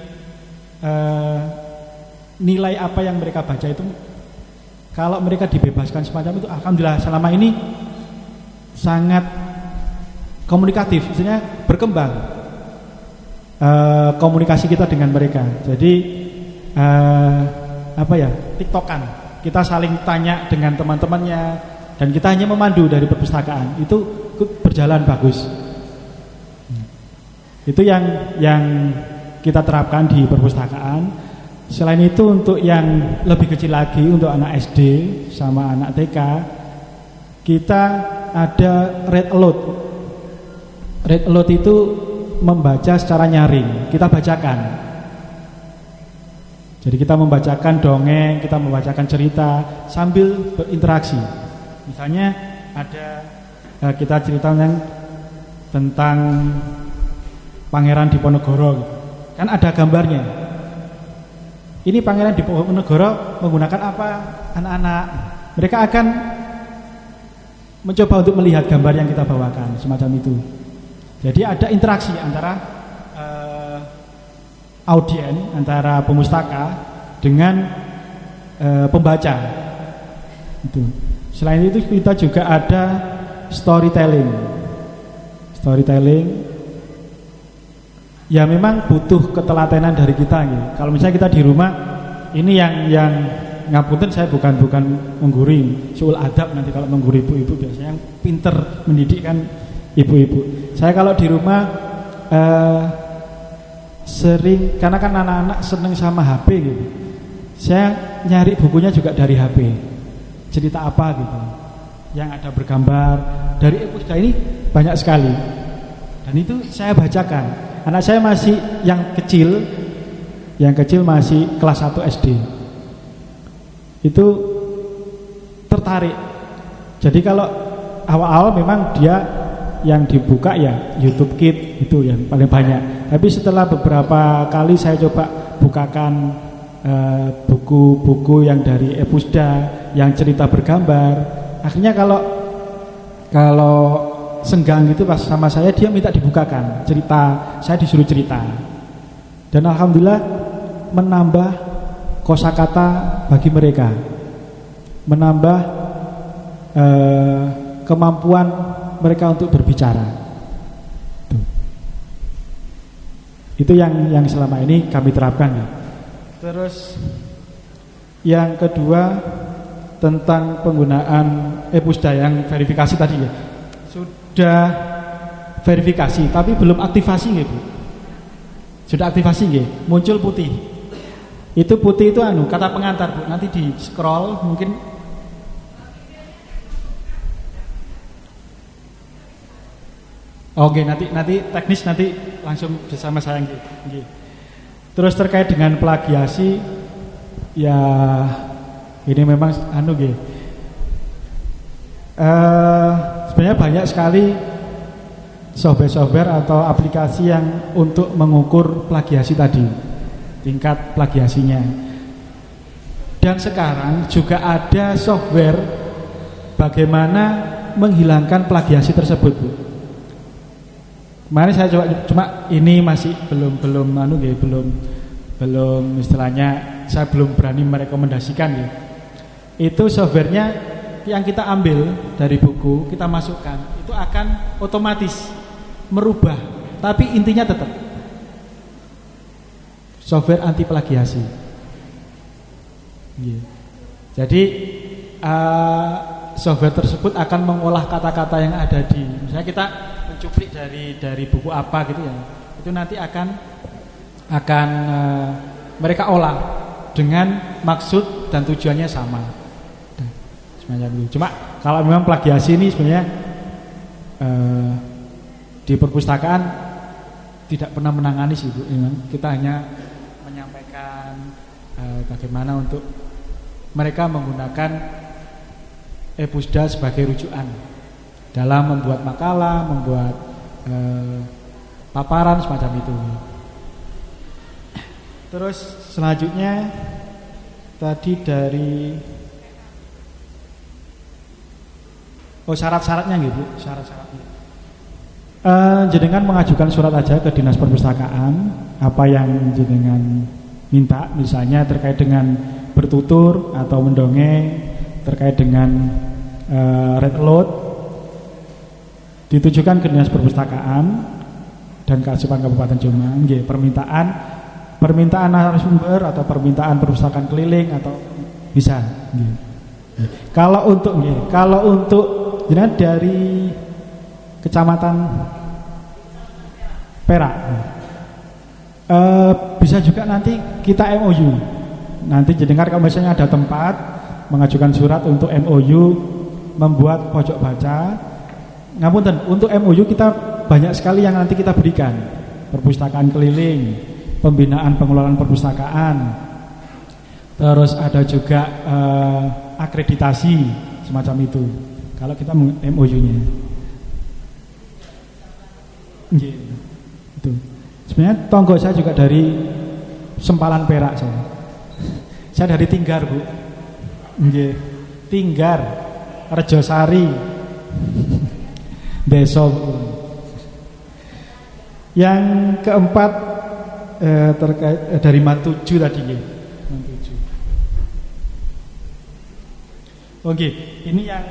nilai apa yang mereka baca itu, kalau mereka dibebaskan semacam itu, alhamdulillah selama ini sangat komunikatif, maksudnya berkembang komunikasi kita dengan mereka. Jadi TikTokan, kita saling tanya dengan teman-temannya, dan kita hanya memandu dari perpustakaan, itu berjalan bagus. Itu yang kita terapkan di perpustakaan. Selain itu untuk yang lebih kecil lagi, untuk anak SD sama anak TK, kita ada read aloud. Read aloud itu membaca secara nyaring, kita bacakan. Jadi kita membacakan dongeng, kita membacakan cerita sambil berinteraksi. Misalnya ada kita cerita tentang Pangeran Diponegoro, kan ada gambarnya. Ini Pangeran Diponegoro menggunakan apa? Anak-anak mereka akan mencoba untuk melihat gambar yang kita bawakan, semacam itu. Jadi ada interaksi antara audien, antara pemustaka dengan pembaca. Itu. Selain itu kita juga ada storytelling. Ya memang butuh ketelatenan dari kita gitu. Kalau misalnya kita di rumah, ini yang ngapunten, saya bukan mengguri suul adab, nanti kalau mengguri ibu-ibu biasanya yang pinter mendidik kan ibu-ibu. Saya kalau di rumah sering, karena kan anak-anak seneng sama HP gitu, saya nyari bukunya juga dari HP. Cerita apa gitu yang ada bergambar dari Epusda ini banyak sekali, dan itu saya bacakan. Anak saya masih yang kecil masih kelas 1 SD. Itu tertarik. Jadi kalau awal-awal memang dia yang dibuka ya YouTube Kids, itu yang paling banyak. Tapi setelah beberapa kali saya coba bukakan buku-buku yang dari Epusda, yang cerita bergambar, akhirnya kalau senggang gitu pas sama saya, dia minta dibukakan cerita, saya disuruh cerita. Dan alhamdulillah menambah kosakata bagi mereka, menambah kemampuan mereka untuk berbicara. Itu yang selama ini kami terapkan ya. Terus yang kedua tentang penggunaan Epusda yang verifikasi tadi ya. Sudah verifikasi tapi belum aktivasi nggih, Bu. Sudah aktivasi nggih, muncul putih. Itu putih itu kata pengantar, Bu. Nanti di scroll mungkin. Oke, nanti teknis nanti langsung bersama saya nggih. Terus terkait dengan plagiasi, ya ini memang nggih. Sebenarnya banyak sekali software atau aplikasi yang untuk mengukur plagiasi tadi, tingkat plagiasinya. Dan sekarang juga ada software bagaimana menghilangkan plagiasi tersebut, Bu. Kemarin saya cuma ini masih belum istilahnya saya belum berani merekomendasikan ya. Itu softwarenya yang kita ambil dari buku, kita masukkan, itu akan otomatis merubah, tapi intinya tetap software anti plagiasi. Jadi software tersebut akan mengolah kata-kata yang ada di, misalnya kita mencuplik dari buku apa gitu ya, itu nanti akan mereka olah dengan maksud dan tujuannya sama. Cuma kalau memang plagiasi ini sebenarnya di perpustakaan tidak pernah menangani sih, Bu. Kita hanya menyampaikan bagaimana untuk mereka menggunakan Epusda sebagai rujukan dalam membuat makalah, membuat paparan semacam itu. Terus selanjutnya tadi dari syarat-syaratnya gitu, syarat-syaratnya. Jenengan mengajukan surat aja ke Dinas Perpustakaan apa yang jenengan minta, misalnya terkait dengan bertutur atau mendongeng, terkait dengan read aloud, ditujukan ke Dinas Perpustakaan dan Kearsipan Kabupaten Jombang. Permintaan narasumber atau permintaan perpustakaan keliling atau bisa. Kalau untuk jenengan dari kecamatan perak. Bisa juga nanti kita MOU. Nanti jenengan kalau misalnya ada tempat mengajukan surat untuk MOU membuat pojok baca. Ngapunten, untuk MOU kita banyak sekali yang nanti kita berikan. Perpustakaan keliling, pembinaan pengelolaan perpustakaan. Terus ada juga akreditasi semacam itu. Kalau kita MOU-nya. Itu. Sebenarnya tonggo saya juga dari Sempalan Perak saya. Saya dari Tinggar, Bu. Nggih. Tinggar, Rejosari. Desa. Yang keempat terkait dari Mantuju tadi nggih. Mantuju. Oke, ini yang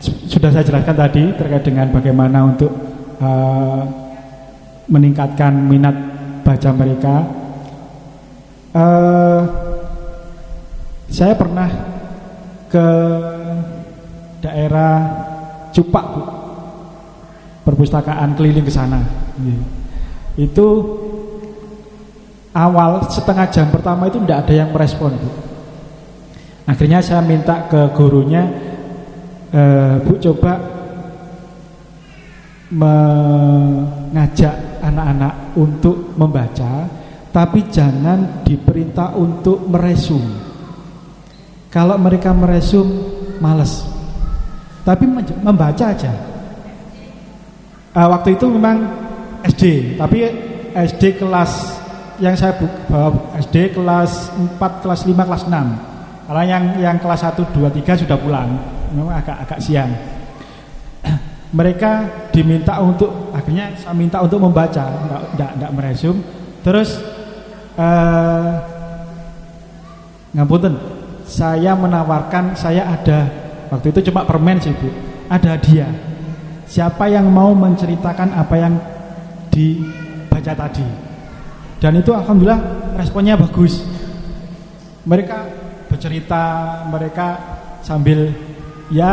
sudah saya jelaskan tadi terkait dengan bagaimana untuk meningkatkan minat baca mereka. Saya pernah ke daerah Cupak, Bu. Perpustakaan keliling ke sana. Itu awal setengah jam pertama itu tidak ada yang merespon, Bu. Akhirnya saya minta ke gurunya, Bu, coba mengajak anak-anak untuk membaca, tapi jangan diperintah untuk meresum. Kalau mereka meresum, males. Tapi membaca aja. Waktu itu memang SD, tapi SD kelas yang saya bawa SD kelas 4, kelas 5, kelas 6. Kalau yang kelas 1, 2, 3 sudah pulang. Memang agak siang. Mereka diminta untuk, akhirnya saya minta untuk membaca, enggak meresum. Terus ngapunten, saya menawarkan, saya ada waktu itu cuma permen sih, Bu. Ada hadiah. Siapa yang mau menceritakan apa yang dibaca tadi. Dan itu alhamdulillah responnya bagus. Mereka bercerita, mereka sambil ya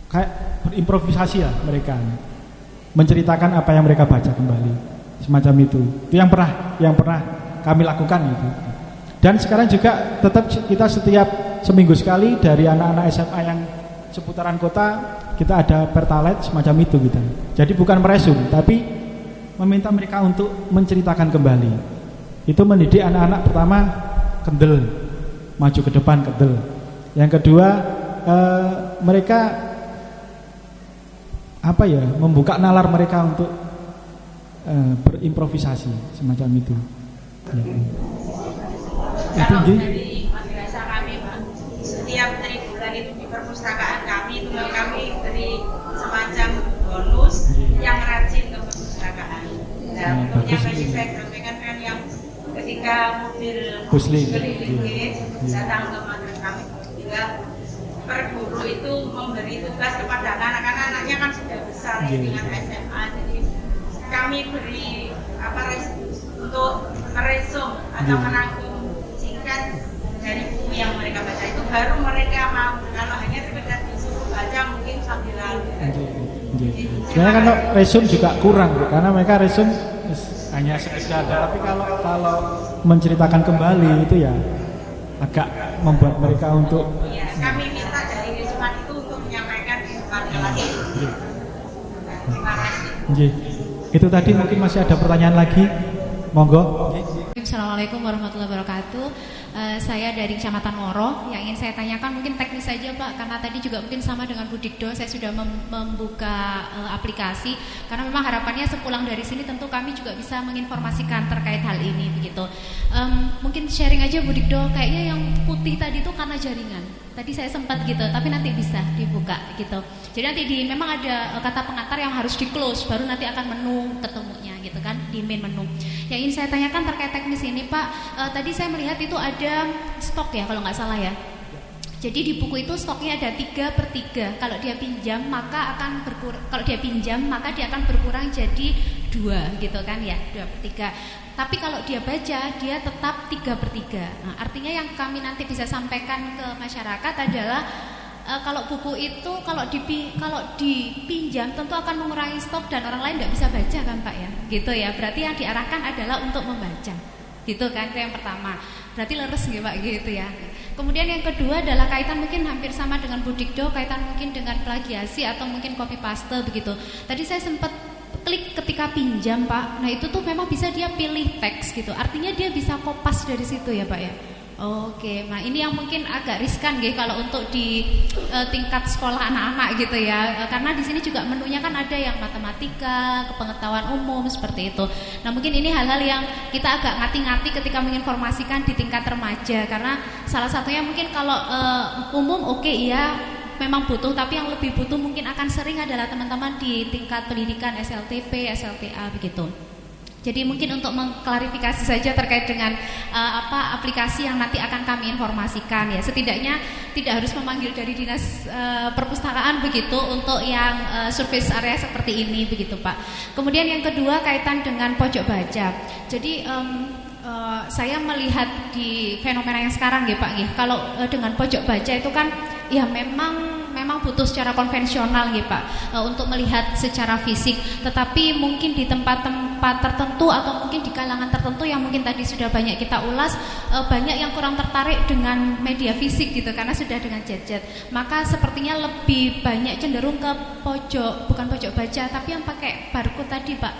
kayak berimprovisasi lah mereka, menceritakan apa yang mereka baca kembali, semacam itu. Itu yang pernah kami lakukan itu. Dan sekarang juga tetap kita setiap seminggu sekali dari anak-anak SMA yang seputaran kota kita ada pertalite semacam itu kita. Jadi bukan meresum, tapi meminta mereka untuk menceritakan kembali. Itu mendidik anak-anak, pertama kendel, maju ke depan kendel. Yang kedua mereka membuka nalar mereka untuk berimprovisasi semacam itu. Kalau dari madrasah kami, Pak, setiap 3 bulan itu di perpustakaan kami beri semacam bonus yang rajin ke perpustakaan. Nah, tentunya tadi saya sampaikan kan yang ketika mobil keliling datang ke madrasah kami, hingga per guru itu memberi tugas kepada anak-anaknya kan sudah besar dengan SMA, jadi kami beri untuk meresum atau merangkum singkat dari buku yang mereka baca, itu baru mereka mau. Kalau hanya sekedar disuruh baca mungkin sambil lalu. Sebenarnya kalau resum juga kurang, Bu, karena mereka resum hanya sekedar, tapi kalau menceritakan kembali itu ya agak membuat mereka untuk kami minta dari resuman itu untuk menyampaikan di depan lagi. Terima kasih. Itu tadi mungkin masih ada pertanyaan lagi, monggo. Assalamualaikum warahmatullahi wabarakatuh. Saya dari Kecamatan Moro. Yang ingin saya tanyakan mungkin teknis saja, Pak, karena tadi juga mungkin sama dengan Bu Dikdo, saya sudah membuka aplikasi, karena memang harapannya sepulang dari sini tentu kami juga bisa menginformasikan terkait hal ini begitu. Mungkin sharing aja Bu Dikdo, kayaknya yang putih tadi itu karena jaringan. Tadi saya sempat gitu, tapi nanti bisa dibuka gitu. Jadi nanti memang ada kata pengantar yang harus di close, baru nanti akan menu ketemunya gitu kan, di main menu. Yang ingin saya tanyakan terkait teknis ini, Pak, tadi saya melihat itu ada stok ya kalau nggak salah ya. Jadi di buku itu stoknya ada 3/3. Kalau dia pinjam maka akan berkurang. Kalau dia pinjam maka dia akan berkurang jadi 2 gitu kan ya, 2/3. Tapi kalau dia baca dia tetap 3/3. Nah, artinya yang kami nanti bisa sampaikan ke masyarakat adalah kalau buku itu kalau dipinjam tentu akan mengurangi stok dan orang lain tidak bisa baca kan Pak ya, gitu ya. Berarti yang diarahkan adalah untuk membaca, gitu kan. Itu yang pertama. Berarti leres gitu Pak, gitu ya. Kemudian yang kedua adalah kaitan mungkin hampir sama dengan Budikdo, kaitan mungkin dengan plagiasi atau mungkin copy paste begitu. Tadi saya sempat klik ketika pinjam Pak. Nah itu tuh memang bisa dia pilih teks gitu. Artinya dia bisa kopas dari situ ya Pak ya. Oke, nah ini yang mungkin agak riskan gitu kalau untuk di tingkat sekolah anak-anak gitu ya, karena di sini juga menunya kan ada yang matematika, pengetahuan umum seperti itu. Nah mungkin ini hal-hal yang kita agak ngati-ngati ketika menginformasikan di tingkat remaja, karena salah satunya mungkin kalau umum oke, iya memang butuh, tapi yang lebih butuh mungkin akan sering adalah teman-teman di tingkat pendidikan SLTP, SLTA begitu. Jadi mungkin untuk mengklarifikasi saja terkait dengan aplikasi yang nanti akan kami informasikan ya. Setidaknya tidak harus memanggil dari dinas perpustakaan begitu untuk yang service area seperti ini begitu Pak. Kemudian yang kedua kaitan dengan pojok baca. Jadi saya melihat di fenomena yang sekarang ya Pak ya. Kalau dengan pojok baca itu kan ya memang butuh secara konvensional ya Pak, untuk melihat secara fisik. Tetapi mungkin di tempat-tempat tertentu atau mungkin di kalangan tertentu yang mungkin tadi sudah banyak kita ulas, banyak yang kurang tertarik dengan media fisik gitu karena sudah dengan gadget. Maka sepertinya lebih banyak cenderung ke pojok, bukan pojok baca tapi yang pakai barcode tadi Pak,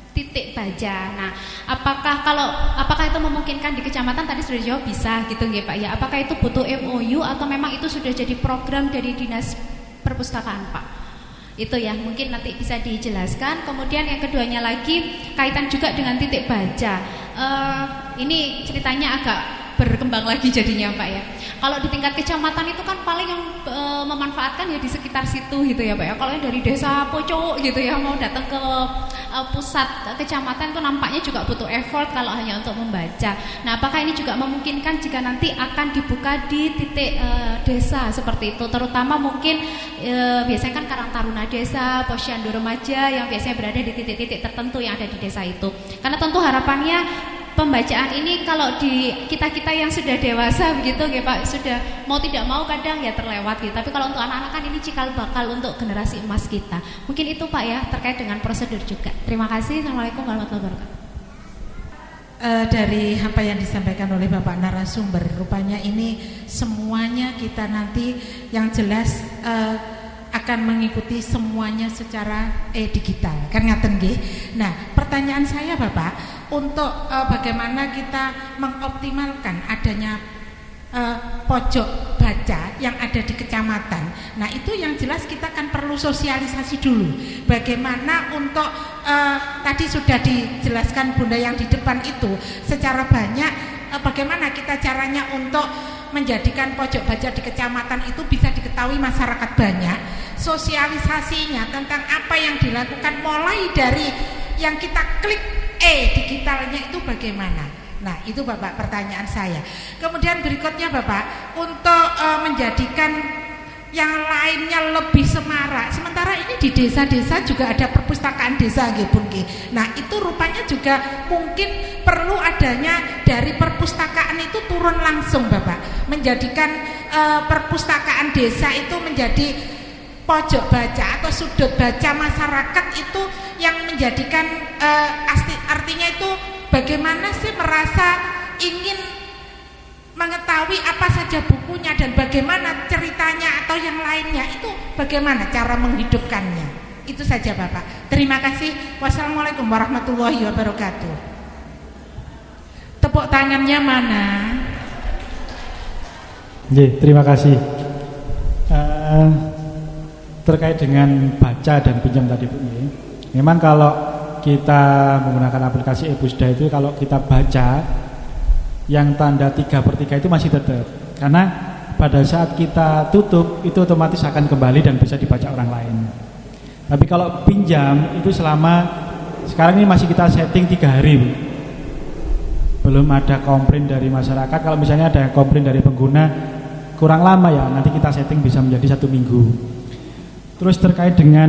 titik baca. Nah, apakah itu memungkinkan di kecamatan? Tadi sudah dijawab bisa gitu nggih Pak ya. Apakah itu butuh MOU atau memang itu sudah jadi program dari dinas perpustakaan Pak? Itu ya, mungkin nanti bisa dijelaskan. Kemudian yang keduanya lagi kaitan juga dengan titik baca. Ini ceritanya agak berkembang lagi jadinya Pak ya. Kalau di tingkat kecamatan itu kan paling yang memanfaatkan ya di sekitar situ gitu ya Pak ya. Kalau yang dari desa Pocok gitu ya mau datang ke pusat kecamatan itu nampaknya juga butuh effort kalau hanya untuk membaca. Nah, apakah ini juga memungkinkan jika nanti akan dibuka di titik desa seperti itu, terutama mungkin biasanya kan Karang Taruna Desa, Posyandu Remaja yang biasanya berada di titik-titik tertentu yang ada di desa itu. Karena tentu harapannya pembacaan ini kalau di kita-kita yang sudah dewasa begitu ya Pak, sudah mau tidak mau kadang ya terlewat gitu. Tapi kalau untuk anak-anak kan ini cikal bakal untuk generasi emas kita. Mungkin itu Pak ya terkait dengan prosedur juga. Terima kasih. Assalamualaikum warahmatullahi wabarakatuh. Dari apa yang disampaikan oleh Bapak narasumber, rupanya ini semuanya kita nanti yang jelas akan mengikuti semuanya secara digital kan ngaten nggih. Nah, pertanyaan saya Bapak, untuk bagaimana kita mengoptimalkan adanya pojok baca yang ada di kecamatan. Nah, itu yang jelas kita kan perlu sosialisasi dulu. Bagaimana untuk tadi sudah dijelaskan Bunda yang di depan itu secara banyak, bagaimana kita caranya untuk menjadikan pojok baca di kecamatan itu bisa diketahui masyarakat banyak. Sosialisasinya tentang apa yang dilakukan mulai dari yang kita klik digitalnya itu bagaimana. Nah, itu Bapak pertanyaan saya. Kemudian berikutnya Bapak, untuk menjadikan yang lainnya lebih semarak. Sementara ini di desa-desa juga ada perpustakaan desa nggih Bun nggih. Nah, itu rupanya juga mungkin perlu adanya dari perpustakaan itu turun langsung Bapak, menjadikan perpustakaan desa itu menjadi pojok baca atau sudut baca masyarakat itu yang menjadikan artinya itu bagaimana sih merasa ingin mengetahui apa saja bukunya dan bagaimana ceritanya atau yang lainnya, itu bagaimana cara menghidupkannya. Itu saja Bapak. Terima kasih. Wassalamualaikum warahmatullahi wabarakatuh. Tepuk tangannya mana? Terima kasih. Terkait dengan baca dan pinjam tadi Bu, memang kalau kita menggunakan aplikasi e-Pusda itu kalau kita baca yang tanda 3/3 itu masih tetap, karena pada saat kita tutup itu otomatis akan kembali dan bisa dibaca orang lain. Tapi kalau pinjam itu selama sekarang ini masih kita setting 3 hari Bu. Belum ada komplain dari masyarakat. Kalau misalnya ada komplain dari pengguna kurang lama ya, nanti kita setting bisa menjadi 1 minggu. Terus terkait dengan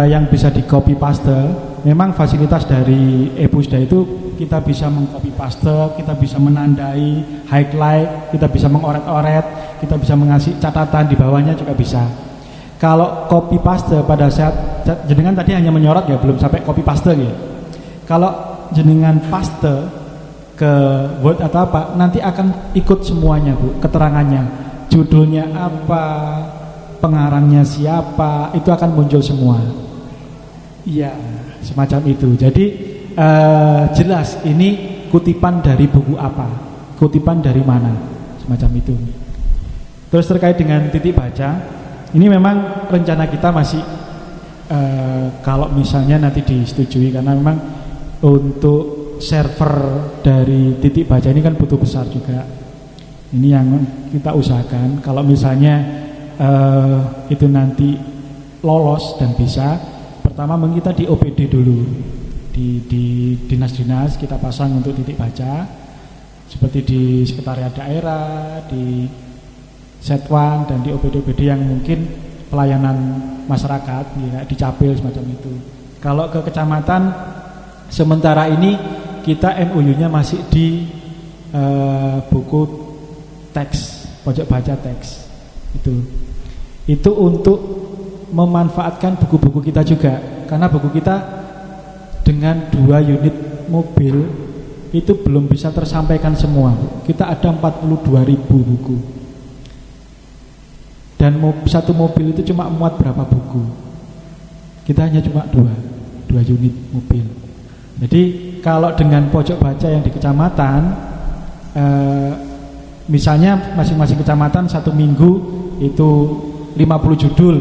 yang bisa di copy paste, memang fasilitas dari e-Pusda itu kita bisa mengcopy paste, kita bisa menandai, highlight, kita bisa mengoret-oret, kita bisa mengasih catatan di bawahnya juga bisa. Kalau copy paste pada saat jenengan tadi hanya menyorot ya, belum sampai copy paste ya. Kalau jenengan paste ke Word atau apa, nanti akan ikut semuanya Bu, keterangannya, judulnya apa, pengarangnya siapa, itu akan muncul semua. Iya, semacam itu. Jadi jelas ini kutipan dari buku apa, kutipan dari mana, semacam itu. Terus terkait dengan titik baca, ini memang rencana kita masih kalau misalnya nanti disetujui, karena memang untuk server dari titik baca ini kan butuh besar juga. Ini yang kita usahakan. Kalau misalnya itu nanti lolos dan bisa, pertama kita di OPD dulu, di dinas-dinas kita pasang untuk titik baca, seperti di sekretariat daerah, di Setwan, dan di OPD-OPD yang mungkin pelayanan masyarakat, ya, di Capil semacam itu. Kalau ke kecamatan, sementara ini kita MOU-nya masih di buku teks, pojok baca teks. Itu untuk memanfaatkan buku-buku kita juga, karena buku kita dengan 2 unit mobil itu belum bisa tersampaikan semua. Kita ada 42.000 buku, dan satu mobil itu cuma muat berapa buku. Kita hanya cuma 2 unit mobil. Jadi kalau dengan pojok baca yang di kecamatan, misalnya masing-masing kecamatan satu minggu itu 50 judul,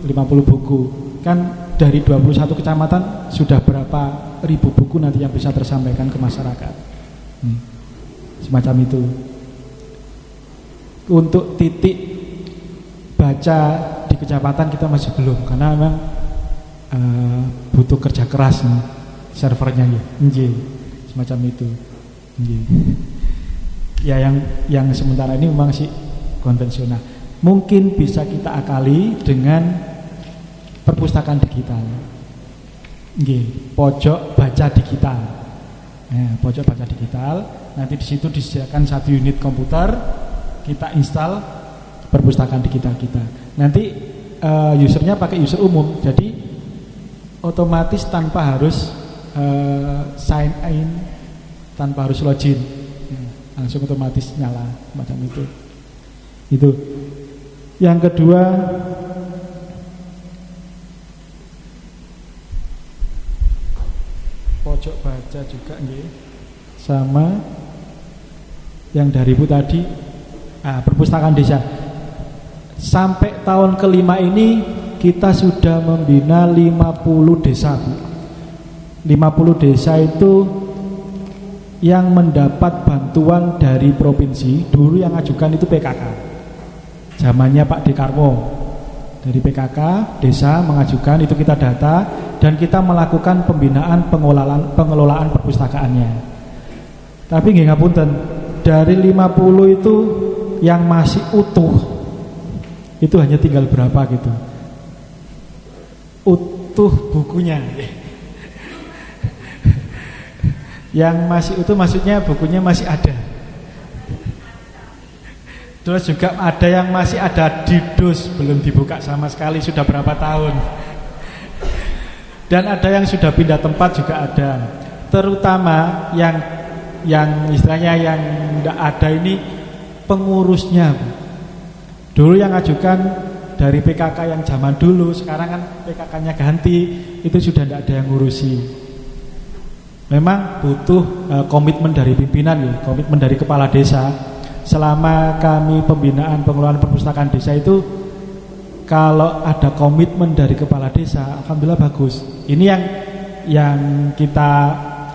50 buku, kan dari 21 kecamatan sudah berapa ribu buku nanti yang bisa tersampaikan ke masyarakat. Semacam itu. Untuk titik baca di kecamatan kita masih belum, karena memang butuh kerja keras nih, servernya ya, semacam itu. Ya yang sementara ini memang sih konvensional. Mungkin bisa kita akali dengan perpustakaan digital, pojok baca digital. Pojok baca digital. Nanti di situ disediakan 1 unit komputer, kita install perpustakaan digital kita. Nanti usernya pakai user umum, jadi otomatis tanpa harus sign in, tanpa harus login, langsung otomatis nyala, macam itu. Itu. Yang kedua, pojok baca juga sama yang dari Ibu tadi, perpustakaan desa. Sampai tahun ke-5 ini kita sudah membina 50 desa, Bu. 50 desa itu yang mendapat bantuan dari provinsi. Dulu yang ajukan itu PKK, zamannya Pak Dekarwo. Dari PKK desa mengajukan, itu kita data dan kita melakukan pembinaan pengelolaan perpustakaannya. Tapi nggih ngapunten, dari 50 itu yang masih utuh itu hanya tinggal berapa gitu, utuh bukunya. Yang masih utuh maksudnya bukunya masih ada. Terus juga ada yang masih ada di dus, belum dibuka sama sekali, sudah berapa tahun. Dan ada yang sudah pindah tempat juga ada. Terutama yang istilahnya yang tidak ada ini pengurusnya. Dulu yang ajukan dari PKK yang zaman dulu, sekarang kan PKK-nya ganti, itu sudah tidak ada yang ngurusi. Memang butuh komitmen dari pimpinan ya, komitmen dari kepala desa. Selama kami pembinaan pengelolaan perpustakaan desa itu, kalau ada komitmen dari kepala desa, alhamdulillah bagus. Ini yang kita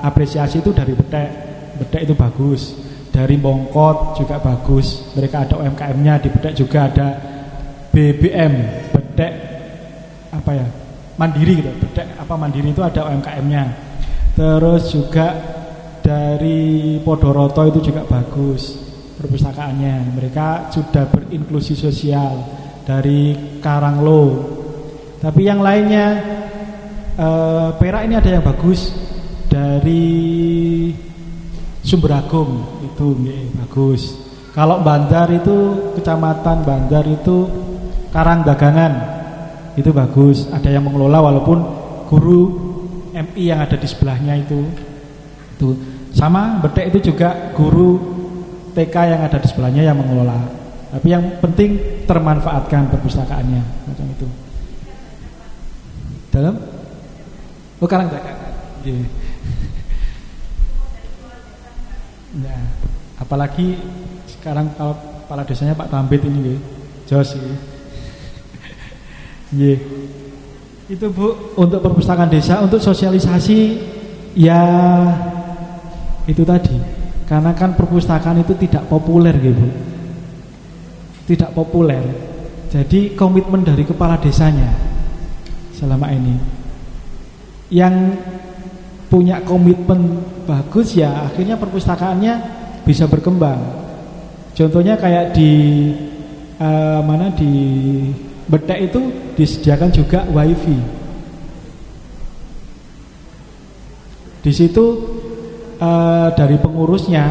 apresiasi itu dari Bedek itu bagus. Dari Bongkot juga bagus. Mereka ada UMKM-nya, di Bedek juga ada BBM, Bedek apa ya? Mandiri gitu. Bedek apa Mandiri itu ada UMKM-nya. Terus juga dari Podoroto itu juga bagus perpustakaannya. Mereka sudah berinklusi sosial. Dari Karanglo. Tapi yang lainnya Perak ini ada yang bagus. Dari Sumberagung itu bagus. Kalau Bandar itu Kecamatan Bandar itu Karangdagangan itu bagus. Ada yang mengelola walaupun guru MI yang ada di sebelahnya itu. Sama Betek itu juga guru TK yang ada di sebelahnya yang mengelola. Tapi yang penting termanfaatkan perpustakaannya macam itu. Dalam Karangdagangan. Yeah. Nah, apalagi sekarang kalau kepala desanya Pak Tambit ini jos itu Bu, untuk perpustakaan desa, untuk sosialisasi ya itu tadi, karena kan perpustakaan itu tidak populer gitu, tidak populer. Jadi komitmen dari kepala desanya selama ini yang punya komitmen bagus, ya akhirnya perpustakaannya bisa berkembang. Contohnya kayak di di Betek itu disediakan juga wifi. Di situ dari pengurusnya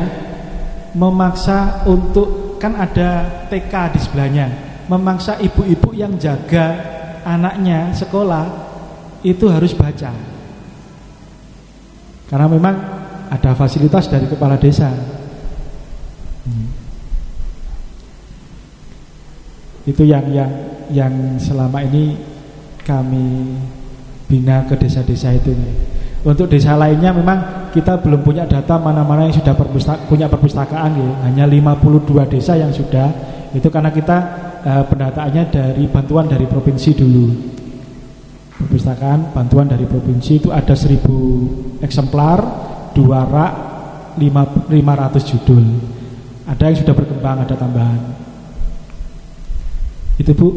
memaksa untuk, kan ada TK di sebelahnya, memaksa ibu-ibu yang jaga anaknya sekolah itu harus baca. Karena memang ada fasilitas dari kepala desa. Itu yang selama ini kami bina ke desa-desa itu. Untuk desa lainnya memang kita belum punya data mana-mana yang sudah punya perpustakaan ya. Hanya 52 desa yang sudah. Itu karena kita pendataannya dari bantuan dari provinsi dulu. Perpustakaan bantuan dari provinsi itu ada 1000 eksemplar, 2 rak, 500 judul. Ada yang sudah berkembang, ada tambahan. Itu Bu.